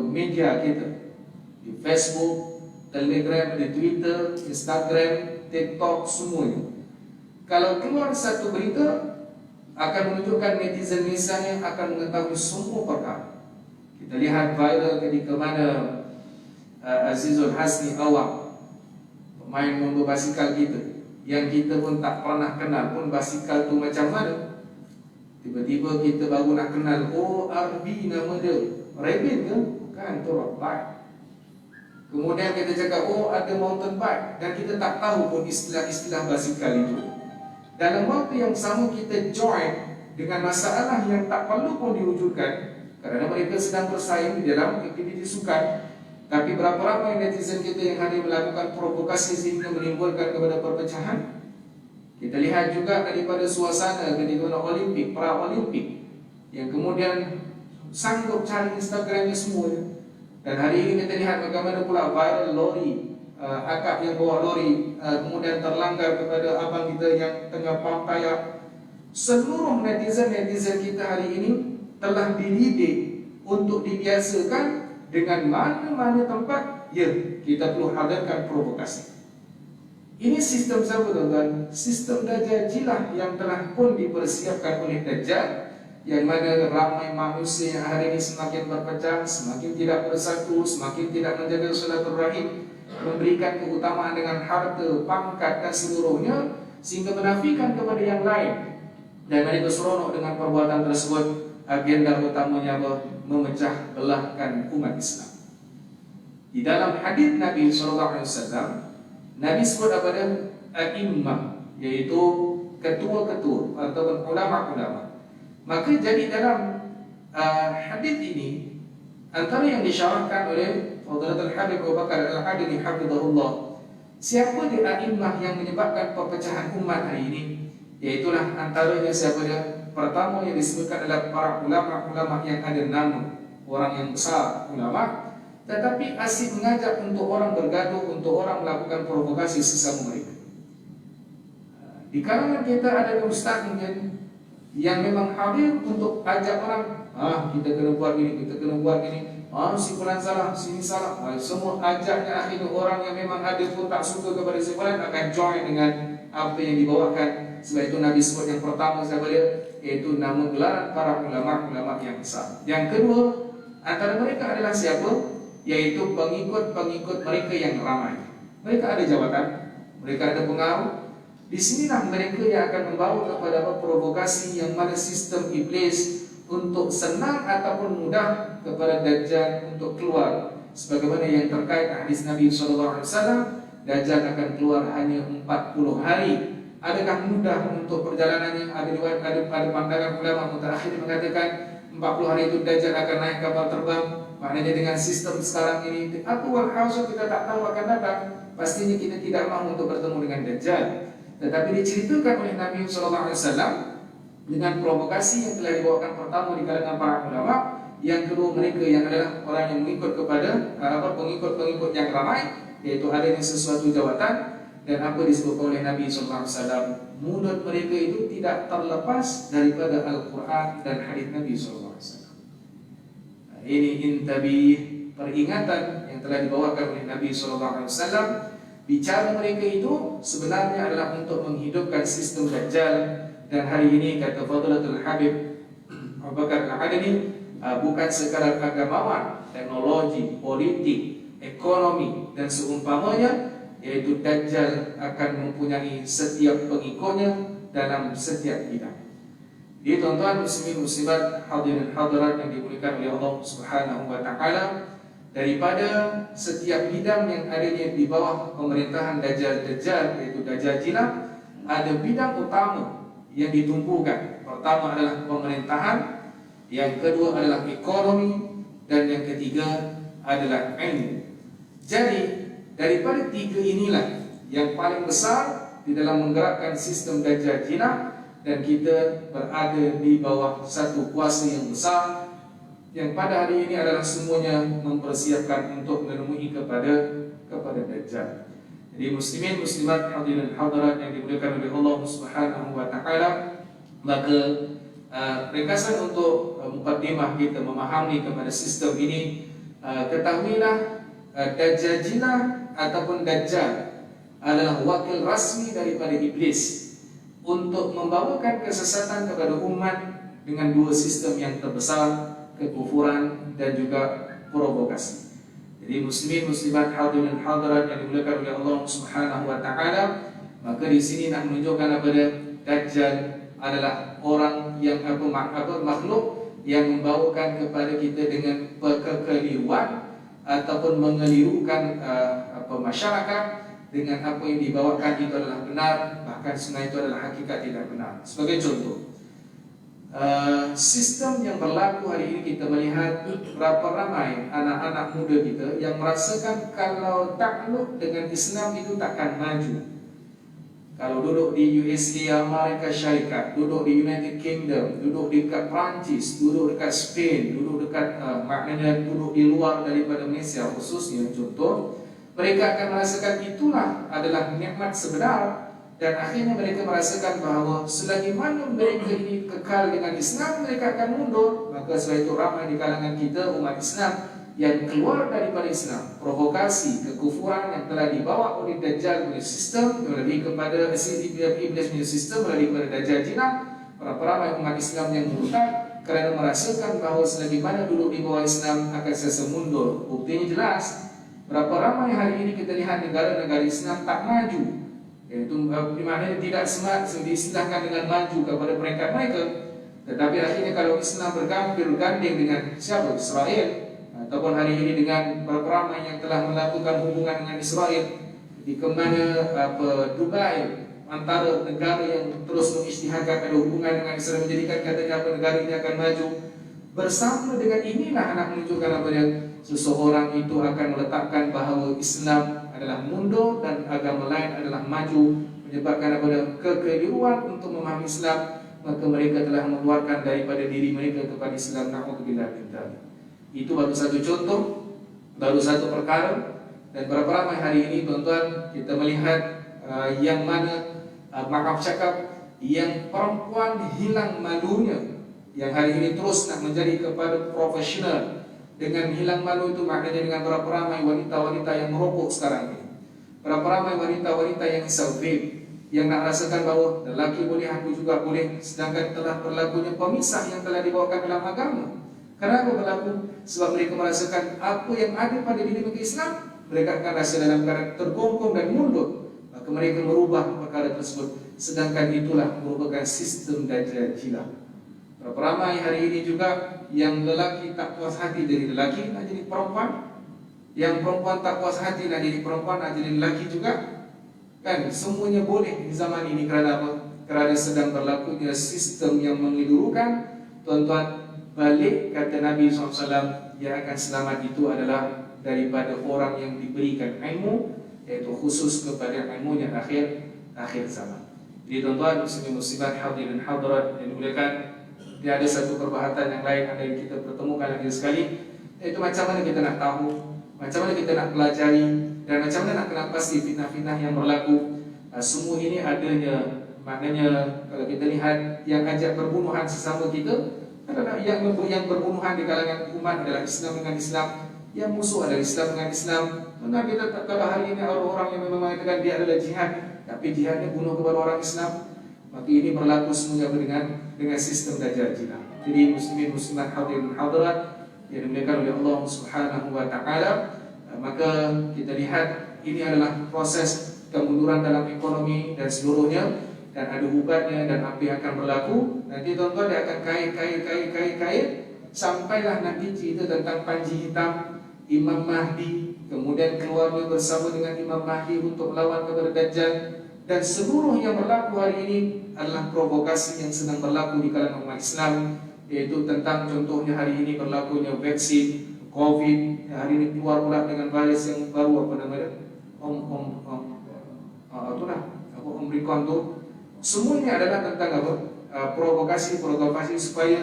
A: media kita, di Facebook, Telegram, di Twitter, Instagram, TikTok, semuanya. Kalau keluar satu berita, akan menunjukkan netizen misalnya akan mengetahui semua perkara. Kita lihat viral ketika mana Azizul Hasni Awang, pemain motor basikal kita, yang kita pun tak pernah kenal pun basikal tu macam mana. Tiba-tiba kita baru nak kenal, oh RB nama dia, Rabbit ke? Bukan, tu road bike. Kemudian kita cakap, oh ada mountain bike, dan kita tak tahu pun istilah-istilah basikal itu. Dalam waktu yang sama kita join dengan masalah yang tak perlu pun diwujudkan, kerana mereka sedang bersaing di dalam aktiviti sukan. Tapi berapa ramai netizen kita yang hanya melakukan provokasi sehingga menimbulkan kepada perpecahan. Kita lihat juga daripada suasana ketika Olimpik, pra-Olimpik, yang kemudian sanggup cari Instagramnya semua. Dan hari ini kita lihat bagaimana pula viral lori, akak yang bawa lori kemudian terlanggar kepada abang kita yang tengah pump tayar. Seluruh netizen kita hari ini telah dididik untuk dibiasakan dengan mana-mana tempat kita perlu hadirkan provokasi. Ini sistem siapa tuan-tuan? Sistem Dajajilah yang telah pun dipersiapkan oleh Dajjal, yang mana ramai manusia yang hari ini semakin berpecah, semakin tidak bersatu, semakin tidak menjaga silaturahim, memberikan keutamaan dengan harta, pangkat dan seluruhnya, sehingga menafikan kepada yang lain. Dan mereka seronok dengan perbuatan tersebut. Agenda utamanya apa? Memecah belahkan umat Islam. Di dalam hadis Nabi SAW, Nabi sebut apa dia? A'immah, yaitu ketua-ketua atau ulama-ulama. Maka jadi dalam hadis ini, antara yang disyarahkan oleh Fadilatul Habib Abu Bakar Al-Adili Hafizahullah, siapa dia a'immah yang menyebabkan perpecahan umat hari ini? Yaitulah antaranya siapa dia? Pertama yang disebutkan adalah para ulama-ulama yang ada nama, orang yang besar ulama, tetapi asyik mengajak untuk orang bergaduh, untuk orang melakukan provokasi sesama mereka. Di kalangan kita ada ustaz yang memang hadir untuk ajak orang, kita kena buat gini, kita kena buat gini, si fulan salah, sini salah. Semua ajaknya akhirnya orang yang memang ada pun tak suka kepada si fulan akan join dengan apa yang dibawakan. Sebab itu Nabi sebut yang pertama siapa dia? Iaitu nama gelaran para ulama-ulama yang besar. Yang kedua, antara mereka adalah siapa? Yaitu pengikut-pengikut mereka yang ramai. Mereka ada jabatan, mereka ada pengaruh. Di sinilah mereka yang akan membawa kepada provokasi yang mana sistem iblis untuk senang ataupun mudah kepada Dajjal untuk keluar. Sebagaimana yang terkait hadis Nabi SAW, Dajjal akan keluar hanya 40 hari. Adakah mudah untuk perjalanannya? Ada pandangan ulama mutakhir mengatakan 40 hari itu Dajjal akan naik kapal terbang. Maknanya dengan sistem sekarang ini, aku walhasil kita tak tahu akan datang. Pastinya kita tidak mahu untuk bertemu dengan Dajjal. Tetapi diceritakan oleh Nabi SAW dengan provokasi yang telah dibawakan pertama di kalangan para ulama, Yang kedua, mereka yang adalah orang yang mengikut kepada pengikut-pengikut yang ramai, iaitu adanya sesuatu jawatan. Dan apa disebut oleh Nabi SAW, mulut mereka itu tidak terlepas daripada Al-Quran dan hadis Nabi SAW. Ini intabih, peringatan yang telah dibawakan oleh Nabi SAW. Bicara mereka itu sebenarnya adalah untuk menghidupkan sistem Dajjal. Dan hari ini kata Fadlatul Habib Abu Bakar Al-Adani, bukan sekadar agamawan, teknologi, politik, ekonomi dan seumpamanya, yaitu Dajjal akan mempunyai setiap pengikutnya dalam setiap bidang. Jadi tuan-tuan muslimin muslimat, hadirin hadirat yang dimuliakan oleh Allah Subhanahu wa taala, daripada setiap bidang yang adanya di bawah pemerintahan Dajjal, yaitu Dajjal Jinnah, ada bidang utama yang ditumpukan. Pertama adalah pemerintahan, yang kedua adalah ekonomi, dan yang ketiga adalah ilmu. Jadi daripada tiga inilah yang paling besar di dalam menggerakkan sistem Dajjal Jinnah, dan kita berada di bawah satu kuasa yang besar yang pada hari ini adalah semuanya mempersiapkan untuk menemui kepada Dajjal. Jadi muslimin muslimat hadirin hadirat yang dimuliakan oleh Allah Subhanahu wa taala, maka ringkasan untuk mukadimah kita memahami kepada sistem ini, ketahuilah Dajjal Jinnah ataupun Dajjal adalah wakil rasmi daripada iblis untuk membawakan kesesatan kepada umat dengan dua sistem yang terbesar, kekufuran dan juga provokasi. Jadi muslimin muslimat hadirin hadirat yang dimuliakan oleh Allah Subhanahu wa taala, maka di sini nak menunjukkan kepada Dajjal adalah orang yang makhluk yang membawakan kepada kita dengan kekeliruan ataupun mengelirukan masyarakat dengan apa yang dibawakan itu adalah benar, bahkan sebenarnya itu adalah hakikat tidak benar. Sebagai contoh, sistem yang berlaku hari ini, kita melihat berapa ramai anak-anak muda kita yang merasakan kalau takluk dengan Islam itu takkan maju. Kalau duduk di USA, Amerika Syarikat, duduk di United Kingdom, duduk dekat Perancis, duduk dekat Spain, duduk dekat maknanya duduk di luar daripada Malaysia khususnya contoh, mereka akan merasakan itulah adalah nikmat sebenar. Dan akhirnya mereka merasakan bahawa selagi mana mereka ini kekal dengan Islam, mereka akan mundur. Maka setelah itu ramai di kalangan kita umat Islam yang keluar daripada Islam. Provokasi, kekufuran yang telah dibawa oleh Dajjal punya sistem, melalui kepada iblis punya sistem, melalui kepada Dajjal Jinnah, para ramai umat Islam yang murtad kerana merasakan bahawa selagi mana duduk di bawah Islam akan sesa mundur. Buktinya jelas, berapa ramai hari ini kita lihat negara-negara Islam tak maju, iaitu di mana tidak semat diistilahkan dengan maju kepada peringkat mereka. Tetapi akhirnya kalau Islam berganding dengan siapa? Israel, ataupun hari ini dengan berapa ramai yang telah melakukan hubungan dengan Israel, di kemana Dubai antara negara yang terus mengisytiharkan ada hubungan dengan Israel, menjadikan katanya negara ini akan maju. Bersama dengan inilah anak menunjukkan apa yang seseorang itu akan meletakkan bahawa Islam adalah mundur dan agama lain adalah maju, menyebabkan kepada kekeliruan untuk memahami Islam, maka mereka telah mengeluarkan daripada diri mereka kepada Islam. Na'udzubillah min dzalik. Itu baru satu contoh, baru satu perkara. Dan berapa ramai hari ini tuan-tuan kita melihat yang mana maaf cakap, yang perempuan hilang malunya, yang hari ini terus nak menjadi kepada profesional. Dengan hilang malu itu maknanya dengan berapa ramai wanita-wanita yang merokok sekarang ini, berapa ramai wanita-wanita yang self-vape, yang nak rasakan bahawa lelaki boleh, aku juga boleh, sedangkan telah berlakunya pemisah yang telah dibawakan dalam agama. Kenapa berlaku? Sebab mereka merasakan apa yang ada pada diri mereka Islam, mereka akan rasa dalam keadaan tergongkong dan mundur, maka mereka merubah perkara tersebut. Sedangkan itulah merupakan sistem Dajjal Jinnah. Berapa ramai hari ini juga yang lelaki tak puas hati jadi lelaki nak jadi perempuan, yang perempuan tak puas hati nak jadi perempuan nak jadi lelaki juga, kan? Semuanya boleh di zaman ini. Kerana apa? Kerana sedang berlakunya sistem yang mengilurukan. Tuan-tuan, balik kata Nabi SAW, yang akan selamat itu adalah daripada orang yang diberikan ilmu, iaitu khusus kepada ilmu yang akhir zaman. Jadi tuan-tuan muslimin muslimat hadirin hadirat yang dimuliakan dia ada satu perbahatan yang lain ada yang kita pertemukan lagi sekali, iaitu macam mana kita nak tahu, macam mana kita nak pelajari, dan macam mana nak kenal pasti fitnah-fitnah yang berlaku. Semua ini adanya, maknanya kalau kita lihat yang ajak perbunuhan sesama kita adalah yang berbunuhan di kalangan umat adalah Islam dengan Islam, yang musuh adalah Islam dengan Islam. Maka kita tak kalau hari ini orang yang memang mengatakan dia adalah jihad, tapi jihadnya bunuh kepada orang Islam, maka ini berlaku semuanya dengan sistem Dajjal Jinnah. Jadi muslimin muslimat hadirin hadirat yang dimuliakan oleh Allah Subhanahu wa taala, maka kita lihat ini adalah proses kemunduran dalam ekonomi dan seluruhnya, dan ada ubatnya dan apa yang akan berlaku. Nanti tuan-tuan dia akan kait sampailah nanti cerita tentang Panji Hitam, Imam Mahdi, kemudian keluarnya bersama dengan Imam Mahdi untuk melawan kepada Dajjal, dan seluruh yang berlaku hari ini adalah provokasi yang sedang berlaku di kalangan umat Islam, yaitu tentang contohnya hari ini berlakunya vaksin COVID, hari ini keluar pula dengan virus yang baru, apa namanya, Omicron tu. Semuanya adalah tentang apa? Provokasi supaya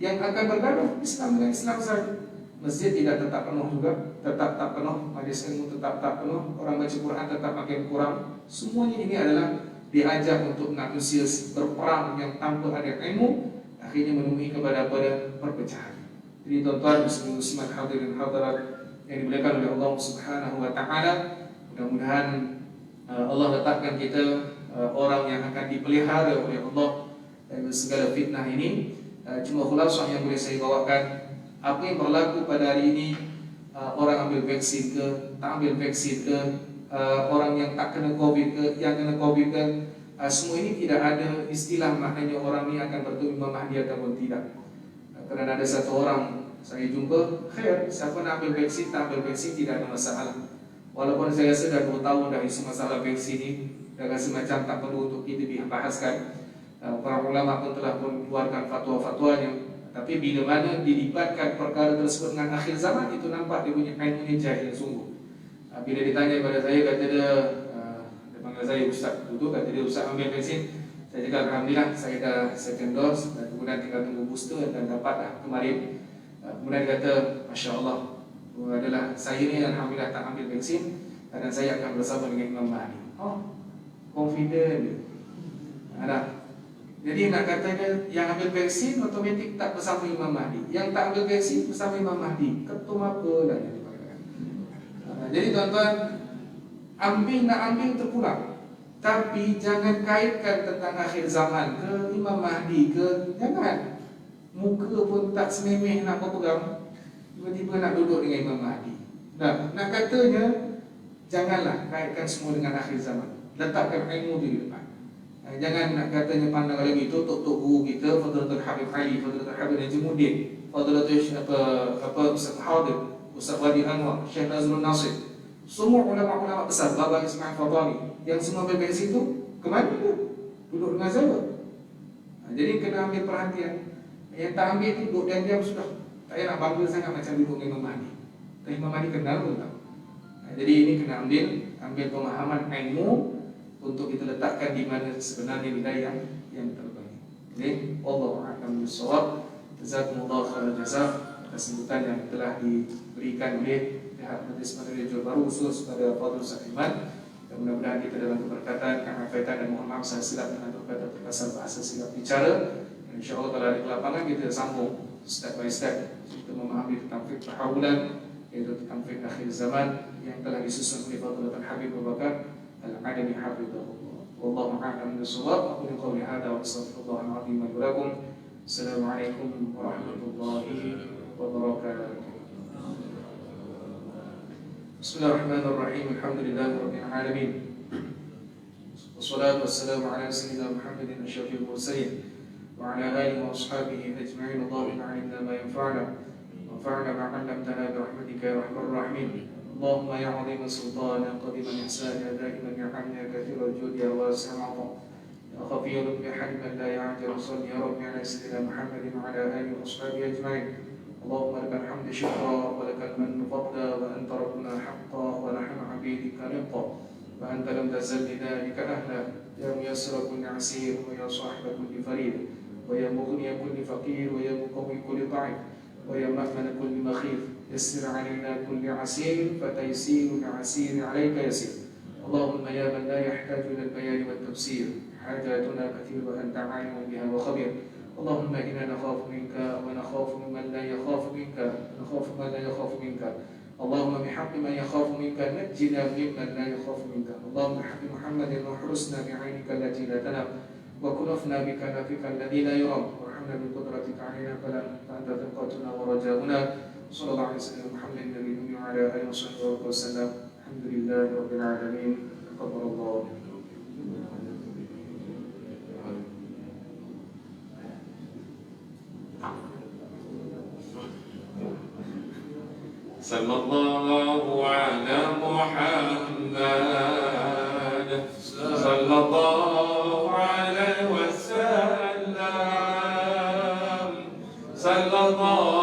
A: yang akan bergaduh Islam dengan Islam saja. Masjid tidak tetap penuh juga, tetap tak penuh, majlis ilmu tetap tak penuh, orang baca Quran tetap makin kurang. Semuanya ini adalah diajak untuk manusia berperang yang tanpa ada ilmu, akhirnya menemui kepada perpecahan. Jadi tuan-tuan muslimat hadirin hadirat yang dimuliakan oleh Allah Subhanahu wa taala, mudah-mudahan Allah letakkan kita orang yang akan dipelihara oleh Allah dari segala fitnah ini. Cuma khulasah yang boleh saya bawakan, apa yang berlaku pada hari ini, orang ambil vaksin ke, tak ambil vaksin ke, orang yang tak kena COVID ke, yang kena COVID ke, semua ini tidak ada istilah maknanya orang ini akan bertemu Imam Mahdi ataupun tidak. Kerana ada satu orang saya jumpa, khair, siapa nak ambil vaksin, tak ambil vaksin tidak ada masalah. Walaupun saya rasa dah 2 tahun dah isu masalah vaksin ini, dah rasa macam tak perlu untuk kita dibahaskan. Para ulama pun telah mengeluarkan fatwa-fatwanya, tapi bila mana dilibatkan perkara tersebut dengan akhir zaman, itu nampak dia punya ilmunya jahil sungguh. Bila ditanya kepada saya, kata dia panggil saya Ustaz dulu, kata dia Ustaz ambil vaksin. Saya cakap alhamdulillah saya dah second dose, dan kemudian tinggal tunggu booster dan dapat dah kemarin. Kemudian dia kata Masya Allah, adalah saya ni alhamdulillah tak ambil vaksin, dan saya akan bersama dengan Imam Mahdi. Oh, confident dia. Ada. Jadi nak katanya yang ambil vaksin otomatik tak bersama Imam Mahdi, yang tak ambil vaksin bersama Imam Mahdi. Ketum apa dah jadi. Jadi tuan-tuan, nak ambil terpulang, tapi jangan kaitkan tentang akhir zaman ke Imam Mahdi ke, jangan. Muka pun tak sememeh nak berpegang, tiba-tiba nak duduk dengan Imam Mahdi. Nak katanya janganlah kaitkan semua dengan akhir zaman. Letakkan ilmu di depan. Jangan nak katanya pandang lagi itu tok guru kita Fadlatul Habib Ali, Fadlatul Habib Najmuddin, Fadlatul Ustaz Hadir, Ustaz Wadi Anwar, Syekh Nazrul Nasir. Semua ulama-ulama besar, Baba Ismail Fadali, yang semua bebas itu kemana dia? Duduk dengan siapa? Jadi kena ambil perhatian. Yang tak ambil itu duduk diam-diam sudah. Tak payah nak bangga sangat macam duduk dengan Imam Mahdi. Tapi Imam Mahdi kenal pun tak. Jadi ini kena ambil pemahaman ilmu untuk kita letakkan di mana sebenarnya wilayah yang terbaik. Okey, wallahu a'lam bissawab. Jazakumullahu khairan jazaa atas sambutan yang telah diberikan oleh pihak Majlis Madrasah Baru khusus pada Fadil Sahiman. Dan mudah-mudahan kita dalam keberkatan, kehafizan dan mohon maaf saya silap dengan kata terkasar bahasa silap bicara. Dan insya-Allah kalau ada kelapangan kita sambung step by step kita memahami tentang fiqh tahawulan, yaitu tentang fiqh akhir zaman yang telah disusun oleh Fadilatul Habib Abu Bakar Al-Adami hafizahullah. Wallahu a'lam bissawab. Aku qouli hadza wa astaghfirullahal azim li wa lakum. Assalamualaikum warahmatullahi wabarakatuh. Bismillahirrahmanirrahim. Alhamdulillahirabbil alamin. Wassalatu wassalamu ala sayyidina Muhammadin asyrafil mursalin wa ala alihi wa ashabihi ajma'in. Allahumma 'allimna ma yanfa'una wanfa'na ma 'allamtana bi rahmatika ya arhamar rahimin. اللهم يا عظيم السلطان قديم الإحسان يا دائما يرحمنا كثير الجود يا واسع العطاء يا خفي لطف حليما لا يعجل صل يا رب على سيدنا محمد وعلى آله وأصحابه أجمعين. اللهم لك الحمد شكرا ولك المن فضلا وأنت ربنا حقا ونحن عبيدك رقا وأنت لم تزل لذلك أهلا يا ميسر كل عسير ويا صاحب كل فريد ويا مغني كل فقير ويا مقوي كل ضعيف ويا مأمن كل مخيف يسر علينا كل عسير فتيسير العسير عليك يسير اللهم يا من لا يحتاج إلى البيان والتفسير حاجاتنا كثير وأنت عالم بها وخبير اللهم إنا نخاف منك ونخاف ممن لا يخاف منك ونخاف من لا يخاف منك اللهم بحق من يخاف منك نجنا ممن لا يخاف منك اللهم بحق محمد واحرسنا بعينك التي لا تنام وكنفنا بكنفك الذي لا يرام وارحمنا بقدرتك علينا فلا أنت ثقتنا ورجاؤنا صلى الله عليه وسلم محمد النبي الأمي وعلى آله وصحبه وسلم الحمد لله رب العالمين تقبل الله.
C: صلى الله على محمد صلى الله عليه وسلم صلى الله